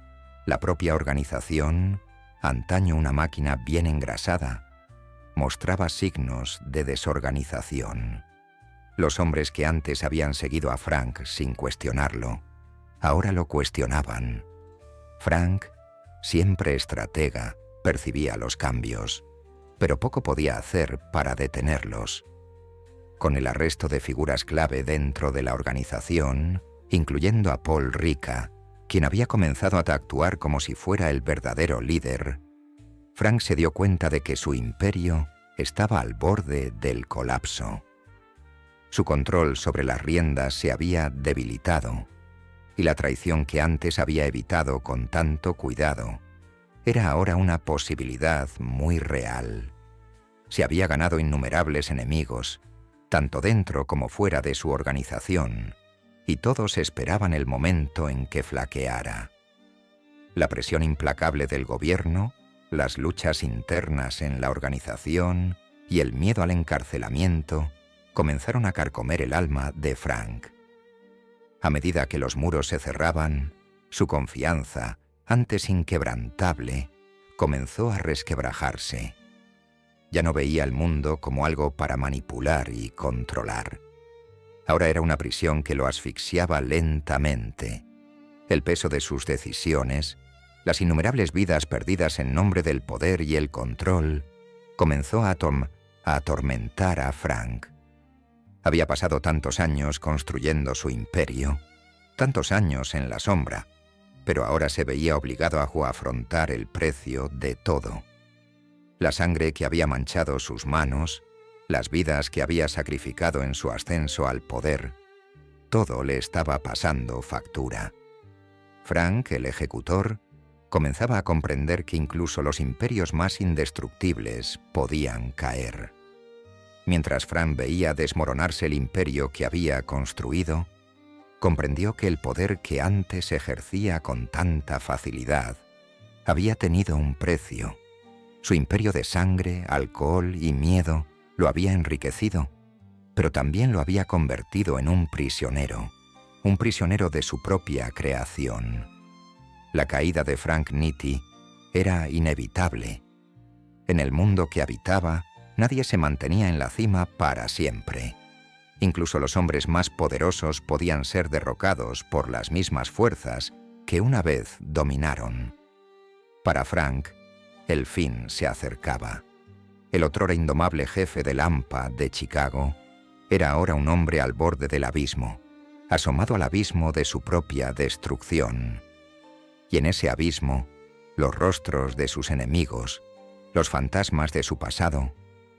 La propia organización, antaño una máquina bien engrasada, mostraba signos de desorganización. Los hombres que antes habían seguido a Frank sin cuestionarlo, ahora lo cuestionaban. Frank, siempre estratega, percibía los cambios, pero poco podía hacer para detenerlos. Con el arresto de figuras clave dentro de la organización, incluyendo a Paul Ricca, quien había comenzado a actuar como si fuera el verdadero líder, Frank se dio cuenta de que su imperio estaba al borde del colapso. Su control sobre las riendas se había debilitado, y la traición que antes había evitado con tanto cuidado era ahora una posibilidad muy real. Se había ganado innumerables enemigos, tanto dentro como fuera de su organización, y todos esperaban el momento en que flaqueara. La presión implacable del gobierno, las luchas internas en la organización y el miedo al encarcelamiento comenzaron a carcomer el alma de Frank. A medida que los muros se cerraban, su confianza, antes inquebrantable, comenzó a resquebrajarse. Ya no veía el mundo como algo para manipular y controlar. Ahora era una prisión que lo asfixiaba lentamente. El peso de sus decisiones, las innumerables vidas perdidas en nombre del poder y el control, comenzó a atormentar a Frank. Había pasado tantos años construyendo su imperio, tantos años en la sombra, pero ahora se veía obligado a afrontar el precio de todo. La sangre que había manchado sus manos, las vidas que había sacrificado en su ascenso al poder, todo le estaba pasando factura. Frank, el ejecutor, comenzaba a comprender que incluso los imperios más indestructibles podían caer. Mientras Frank veía desmoronarse el imperio que había construido, comprendió que el poder que antes ejercía con tanta facilidad había tenido un precio. Su imperio de sangre, alcohol y miedo lo había enriquecido, pero también lo había convertido en un prisionero de su propia creación. La caída de Frank Nitti era inevitable. En el mundo que habitaba, nadie se mantenía en la cima para siempre. Incluso los hombres más poderosos podían ser derrocados por las mismas fuerzas que una vez dominaron. Para Frank, el fin se acercaba. El otrora indomable jefe del AMPA de Chicago era ahora un hombre al borde del abismo, asomado al abismo de su propia destrucción. Y en ese abismo, los rostros de sus enemigos, los fantasmas de su pasado,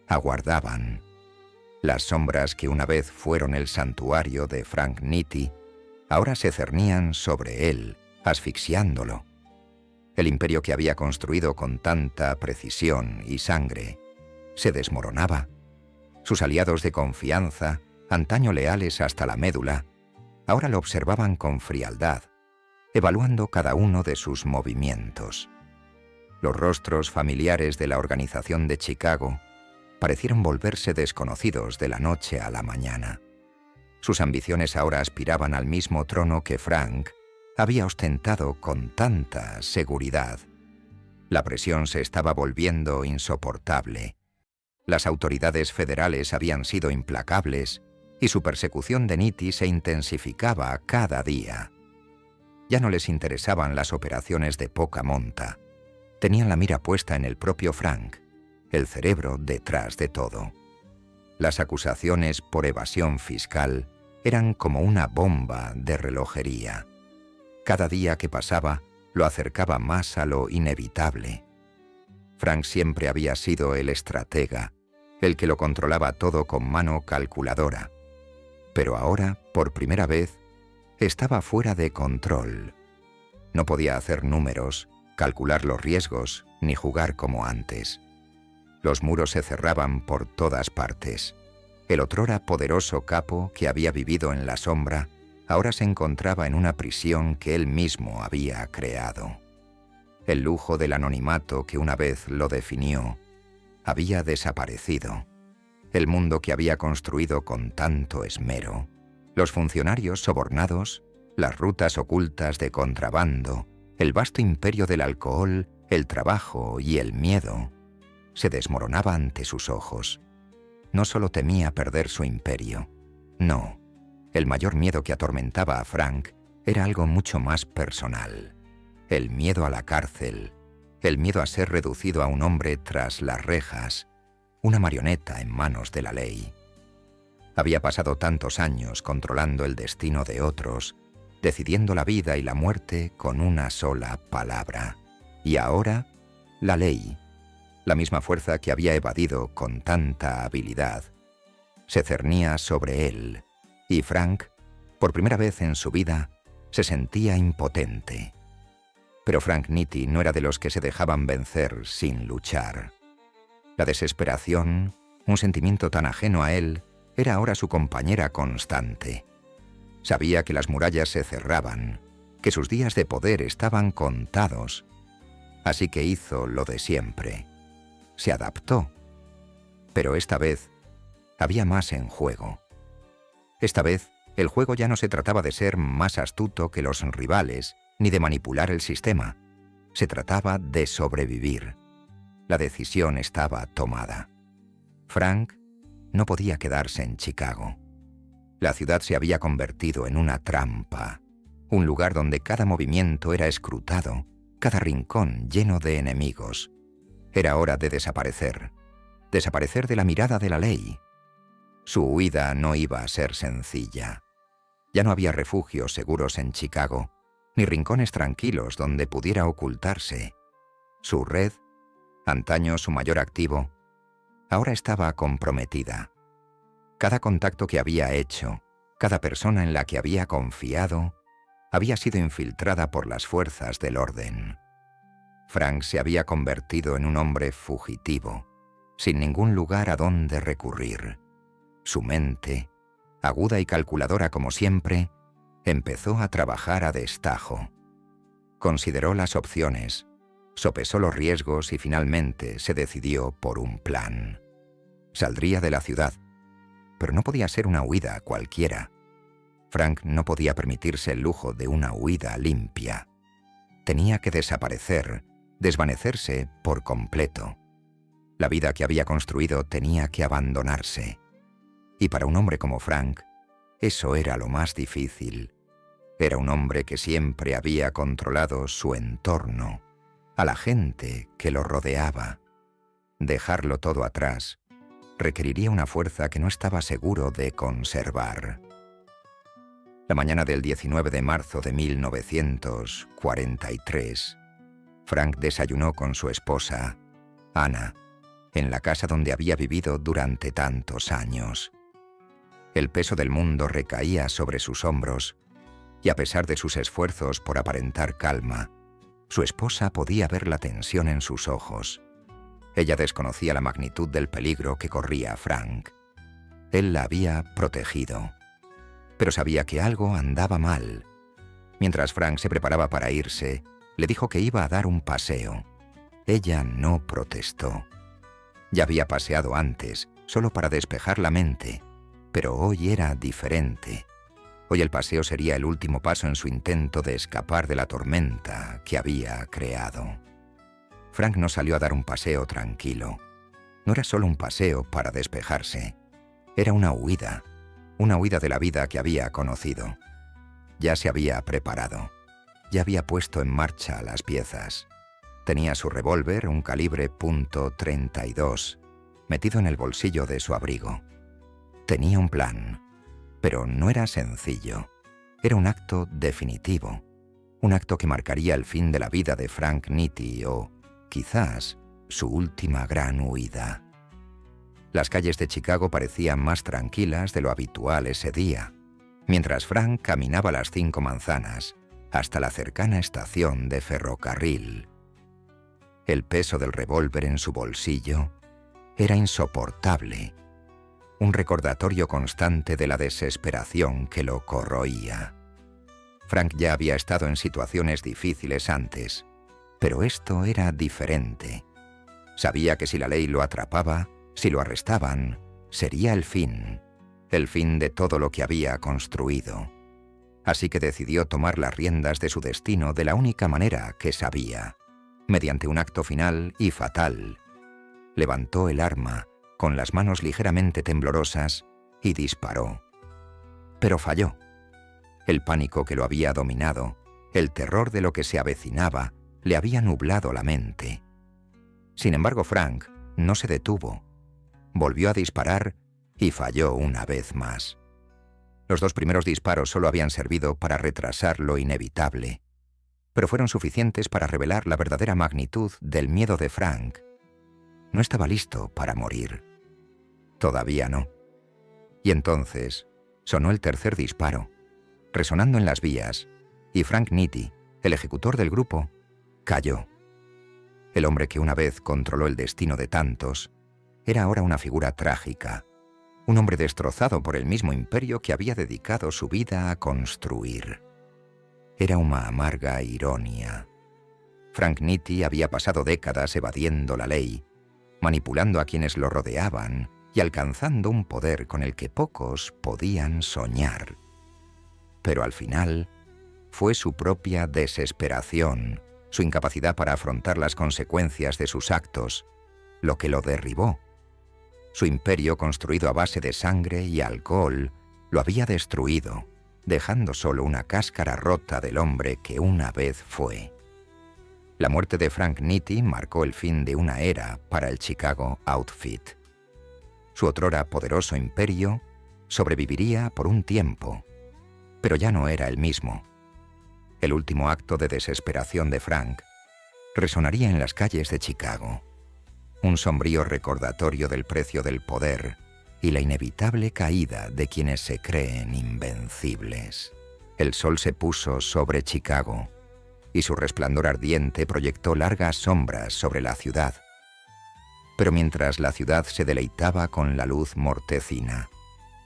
aguardaban. Las sombras que una vez fueron el santuario de Frank Nitti, ahora se cernían sobre él, asfixiándolo. El imperio que había construido con tanta precisión y sangre se desmoronaba. Sus aliados de confianza, antaño leales hasta la médula, ahora lo observaban con frialdad, evaluando cada uno de sus movimientos. Los rostros familiares de la organización de Chicago parecieron volverse desconocidos de la noche a la mañana. Sus ambiciones ahora aspiraban al mismo trono que Frank había ostentado con tanta seguridad. La presión se estaba volviendo insoportable. Las autoridades federales habían sido implacables y su persecución de Nitti se intensificaba cada día. Ya no les interesaban las operaciones de poca monta. Tenían la mira puesta en el propio Frank, el cerebro detrás de todo. Las acusaciones por evasión fiscal eran como una bomba de relojería. Cada día que pasaba lo acercaba más a lo inevitable. Frank siempre había sido el estratega, el que lo controlaba todo con mano calculadora. Pero ahora, por primera vez, estaba fuera de control. No podía hacer números, calcular los riesgos ni jugar como antes. Los muros se cerraban por todas partes. El otrora poderoso capo que había vivido en la sombra ahora se encontraba en una prisión que él mismo había creado. El lujo del anonimato que una vez lo definió había desaparecido. El mundo que había construido con tanto esmero, los funcionarios sobornados, las rutas ocultas de contrabando, el vasto imperio del alcohol, el trabajo y el miedo, se desmoronaba ante sus ojos. No solo temía perder su imperio, no. El mayor miedo que atormentaba a Frank era algo mucho más personal. El miedo a la cárcel, el miedo a ser reducido a un hombre tras las rejas, una marioneta en manos de la ley. Había pasado tantos años controlando el destino de otros, decidiendo la vida y la muerte con una sola palabra. Y ahora, la ley, la misma fuerza que había evadido con tanta habilidad, se cernía sobre él, y Frank, por primera vez en su vida, se sentía impotente. Pero Frank Nitti no era de los que se dejaban vencer sin luchar. La desesperación, un sentimiento tan ajeno a él, era ahora su compañera constante. Sabía que las murallas se cerraban, que sus días de poder estaban contados. Así que hizo lo de siempre. Se adaptó. Pero esta vez había más en juego. Esta vez el juego ya no se trataba de ser más astuto que los rivales, ni de manipular el sistema. Se trataba de sobrevivir. La decisión estaba tomada. Frank no podía quedarse en Chicago. La ciudad se había convertido en una trampa, un lugar donde cada movimiento era escrutado, cada rincón lleno de enemigos. Era hora de desaparecer de la mirada de la ley. Su huida no iba a ser sencilla. Ya no había refugios seguros en Chicago, ni rincones tranquilos donde pudiera ocultarse. Su red, antaño su mayor activo, ahora estaba comprometida. Cada contacto que había hecho, cada persona en la que había confiado, había sido infiltrada por las fuerzas del orden. Frank se había convertido en un hombre fugitivo, sin ningún lugar a donde recurrir. Su mente, aguda y calculadora como siempre, empezó a trabajar a destajo. Consideró las opciones, sopesó los riesgos y finalmente se decidió por un plan. Saldría de la ciudad, pero no podía ser una huida cualquiera. Frank no podía permitirse el lujo de una huida limpia. Tenía que desaparecer, desvanecerse por completo. La vida que había construido tenía que abandonarse. Y para un hombre como Frank, eso era lo más difícil. Era un hombre que siempre había controlado su entorno, a la gente que lo rodeaba. Dejarlo todo atrás requeriría una fuerza que no estaba seguro de conservar. La mañana del 19 de marzo de 1943, Frank desayunó con su esposa, Anna, en la casa donde había vivido durante tantos años. El peso del mundo recaía sobre sus hombros, y a pesar de sus esfuerzos por aparentar calma, su esposa podía ver la tensión en sus ojos. Ella desconocía la magnitud del peligro que corría Frank. Él la había protegido, pero sabía que algo andaba mal. Mientras Frank se preparaba para irse, le dijo que iba a dar un paseo. Ella no protestó. Ya había paseado antes, solo para despejar la mente, pero hoy era diferente. Hoy el paseo sería el último paso en su intento de escapar de la tormenta que había creado. Frank no salió a dar un paseo tranquilo. No era solo un paseo para despejarse. Era una huida de la vida que había conocido. Ya se había preparado. Ya había puesto en marcha las piezas. Tenía su revólver, un calibre .32, metido en el bolsillo de su abrigo. Tenía un plan, pero no era sencillo. Era un acto definitivo, un acto que marcaría el fin de la vida de Frank Nitti o, quizás, su última gran huida. Las calles de Chicago parecían más tranquilas de lo habitual ese día, mientras Frank caminaba las 5 manzanas hasta la cercana estación de ferrocarril, el peso del revólver en su bolsillo, era insoportable, un recordatorio constante de la desesperación que lo corroía. Frank ya había estado en situaciones difíciles antes, pero esto era diferente. Sabía que si la ley lo atrapaba, si lo arrestaban, sería el fin de todo lo que había construido. Así que decidió tomar las riendas de su destino de la única manera que sabía, mediante un acto final y fatal. Levantó el arma, con las manos ligeramente temblorosas, y disparó. Pero falló. El pánico que lo había dominado, el terror de lo que se avecinaba, le había nublado la mente. Sin embargo, Frank no se detuvo. Volvió a disparar y falló una vez más. Los 2 primeros disparos solo habían servido para retrasar lo inevitable, pero fueron suficientes para revelar la verdadera magnitud del miedo de Frank. No estaba listo para morir. Todavía no. Y entonces sonó el tercer disparo, resonando en las vías, y Frank Nitti, el ejecutor del grupo, cayó. El hombre que una vez controló el destino de tantos, era ahora una figura trágica, un hombre destrozado por el mismo imperio que había dedicado su vida a construir. Era una amarga ironía. Frank Nitti había pasado décadas evadiendo la ley, manipulando a quienes lo rodeaban y alcanzando un poder con el que pocos podían soñar. Pero al final, fue su propia desesperación, su incapacidad para afrontar las consecuencias de sus actos, lo que lo derribó. Su imperio, construido a base de sangre y alcohol, lo había destruido, dejando solo una cáscara rota del hombre que una vez fue. La muerte de Frank Nitti marcó el fin de una era para el Chicago Outfit. Su otrora poderoso imperio sobreviviría por un tiempo, pero ya no era el mismo. El último acto de desesperación de Frank resonaría en las calles de Chicago, un sombrío recordatorio del precio del poder y la inevitable caída de quienes se creen invencibles. El sol se puso sobre Chicago, y su resplandor ardiente proyectó largas sombras sobre la ciudad. Pero mientras la ciudad se deleitaba con la luz mortecina,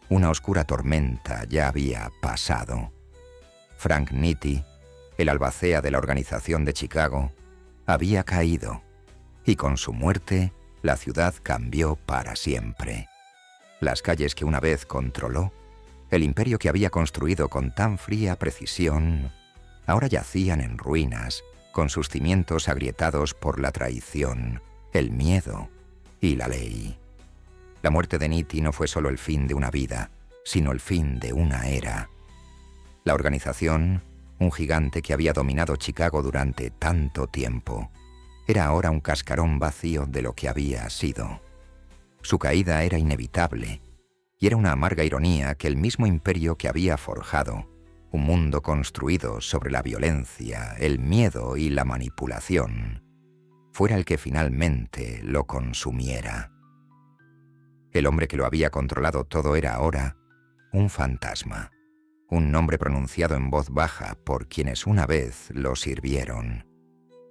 una oscura tormenta ya había pasado. Frank Nitti, el albacea de la organización de Chicago, había caído, y con su muerte la ciudad cambió para siempre. Las calles que una vez controló, el imperio que había construido con tan fría precisión, ahora yacían en ruinas, con sus cimientos agrietados por la traición, el miedo y la ley. La muerte de Nitti no fue solo el fin de una vida, sino el fin de una era. La organización, un gigante que había dominado Chicago durante tanto tiempo, era ahora un cascarón vacío de lo que había sido. Su caída era inevitable, y era una amarga ironía que el mismo imperio que había forjado, un mundo construido sobre la violencia, el miedo y la manipulación, fuera el que finalmente lo consumiera. El hombre que lo había controlado todo era ahora un fantasma, un nombre pronunciado en voz baja por quienes una vez lo sirvieron,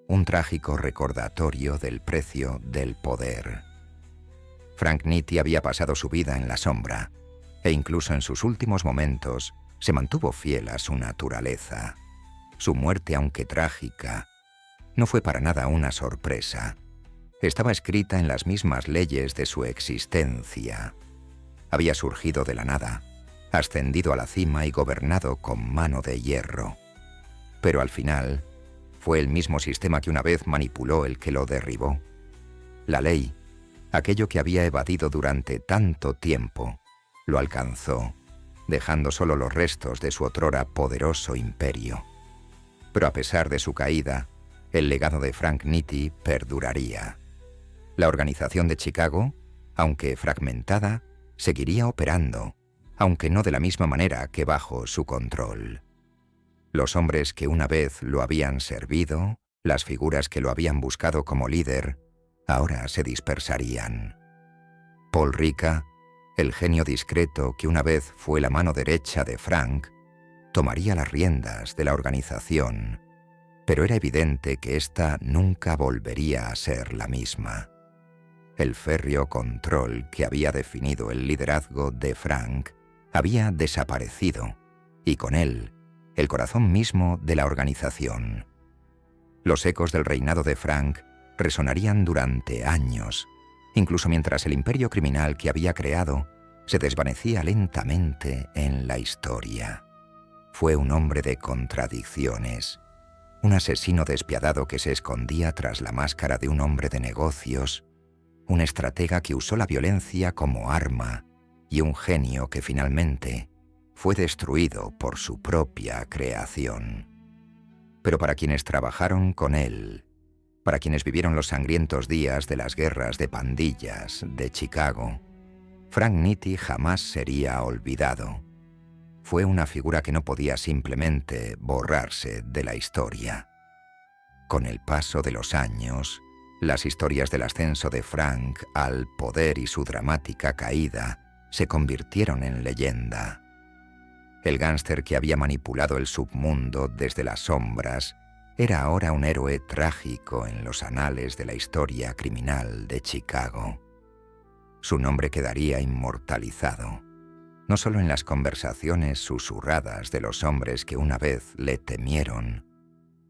un trágico recordatorio del precio del poder. Frank Nitti había pasado su vida en la sombra, e incluso en sus últimos momentos se mantuvo fiel a su naturaleza. Su muerte, aunque trágica, no fue para nada una sorpresa. Estaba escrita en las mismas leyes de su existencia. Había surgido de la nada, ascendido a la cima y gobernado con mano de hierro. Pero al final, fue el mismo sistema que una vez manipuló el que lo derribó. La ley, aquello que había evadido durante tanto tiempo, lo alcanzó, dejando solo los restos de su otrora poderoso imperio. Pero a pesar de su caída, el legado de Frank Nitti perduraría. La organización de Chicago, aunque fragmentada, seguiría operando, aunque no de la misma manera que bajo su control. Los hombres que una vez lo habían servido, las figuras que lo habían buscado como líder, ahora se dispersarían. Paul Ricca, el genio discreto que una vez fue la mano derecha de Frank, tomaría las riendas de la organización pero era evidente que ésta nunca volvería a ser la misma. El férreo control que había definido el liderazgo de Frank había desaparecido, y con él, el corazón mismo de la organización. Los ecos del reinado de Frank resonarían durante años, incluso mientras el imperio criminal que había creado se desvanecía lentamente en la historia. Fue un hombre de contradicciones, un asesino despiadado que se escondía tras la máscara de un hombre de negocios, un estratega que usó la violencia como arma y un genio que finalmente fue destruido por su propia creación. Pero para quienes trabajaron con él, para quienes vivieron los sangrientos días de las guerras de pandillas de Chicago, Frank Nitti jamás sería olvidado. Fue una figura que no podía simplemente borrarse de la historia. Con el paso de los años, las historias del ascenso de Frank al poder y su dramática caída se convirtieron en leyenda. El gángster que había manipulado el submundo desde las sombras era ahora un héroe trágico en los anales de la historia criminal de Chicago. Su nombre quedaría inmortalizado, no solo en las conversaciones susurradas de los hombres que una vez le temieron,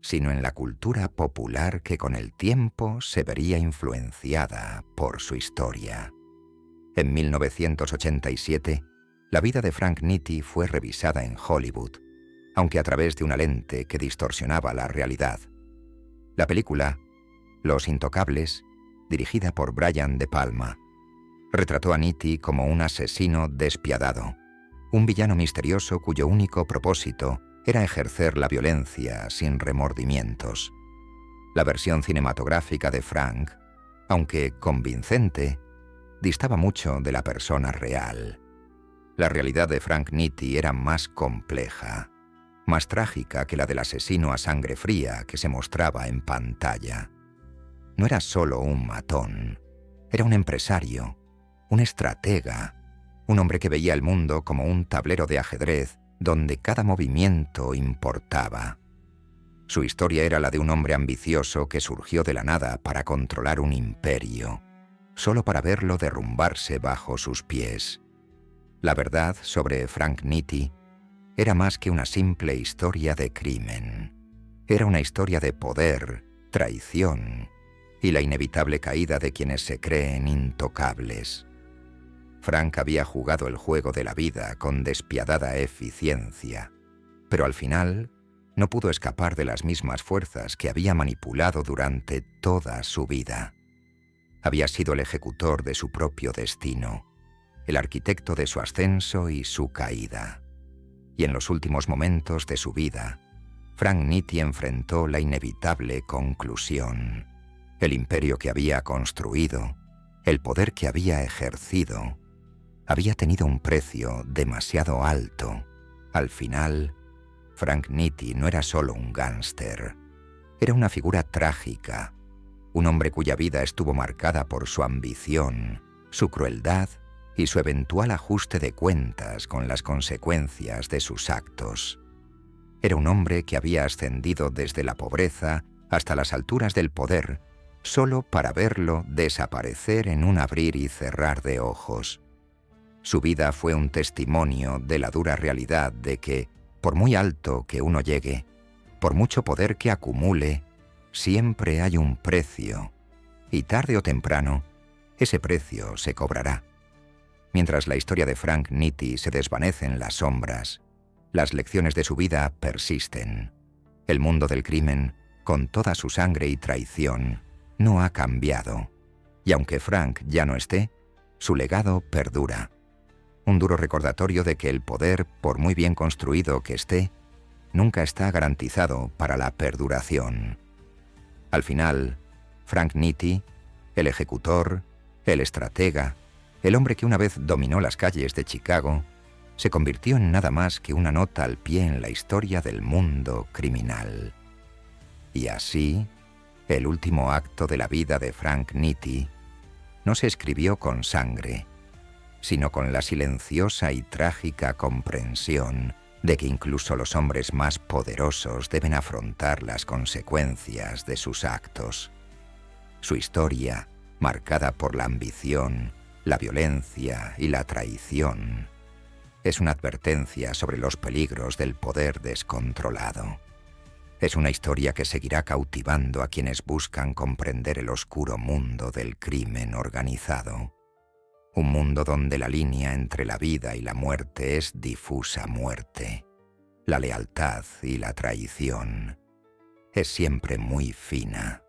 sino en la cultura popular que con el tiempo se vería influenciada por su historia. En 1987, la vida de Frank Nitti fue revisada en Hollywood, aunque a través de una lente que distorsionaba la realidad. La película, Los Intocables, dirigida por Brian De Palma, retrató a Nitti como un asesino despiadado, un villano misterioso cuyo único propósito era ejercer la violencia sin remordimientos. La versión cinematográfica de Frank, aunque convincente, distaba mucho de la persona real. La realidad de Frank Nitti era más compleja, más trágica que la del asesino a sangre fría que se mostraba en pantalla. No era solo un matón, era un empresario, un estratega, un hombre que veía el mundo como un tablero de ajedrez donde cada movimiento importaba. Su historia era la de un hombre ambicioso que surgió de la nada para controlar un imperio, solo para verlo derrumbarse bajo sus pies. La verdad sobre Frank Nitti era más que una simple historia de crimen. Era una historia de poder, traición y la inevitable caída de quienes se creen intocables. Frank había jugado el juego de la vida con despiadada eficiencia, pero al final no pudo escapar de las mismas fuerzas que había manipulado durante toda su vida. Había sido el ejecutor de su propio destino, el arquitecto de su ascenso y su caída. Y en los últimos momentos de su vida, Frank Nitti enfrentó la inevitable conclusión. El imperio que había construido, el poder que había ejercido, había tenido un precio demasiado alto. Al final, Frank Nitti no era solo un gángster, era una figura trágica, un hombre cuya vida estuvo marcada por su ambición, su crueldad y su eventual ajuste de cuentas con las consecuencias de sus actos. Era un hombre que había ascendido desde la pobreza hasta las alturas del poder, solo para verlo desaparecer en un abrir y cerrar de ojos. Su vida fue un testimonio de la dura realidad de que, por muy alto que uno llegue, por mucho poder que acumule, siempre hay un precio, y tarde o temprano, ese precio se cobrará. Mientras la historia de Frank Nitti se desvanece en las sombras, las lecciones de su vida persisten. El mundo del crimen, con toda su sangre y traición, no ha cambiado. Y aunque Frank ya no esté, su legado perdura. Un duro recordatorio de que el poder, por muy bien construido que esté, nunca está garantizado para la perduración. Al final, Frank Nitti, el ejecutor, el estratega, el hombre que una vez dominó las calles de Chicago, se convirtió en nada más que una nota al pie en la historia del mundo criminal. Y así, el último acto de la vida de Frank Nitti no se escribió con sangre, sino con la silenciosa y trágica comprensión de que incluso los hombres más poderosos deben afrontar las consecuencias de sus actos. Su historia, marcada por la ambición, la violencia y la traición, es una advertencia sobre los peligros del poder descontrolado. Es una historia que seguirá cautivando a quienes buscan comprender el oscuro mundo del crimen organizado. Un mundo donde la línea entre la vida y la muerte es difusa muerte. La lealtad y la traición es siempre muy fina.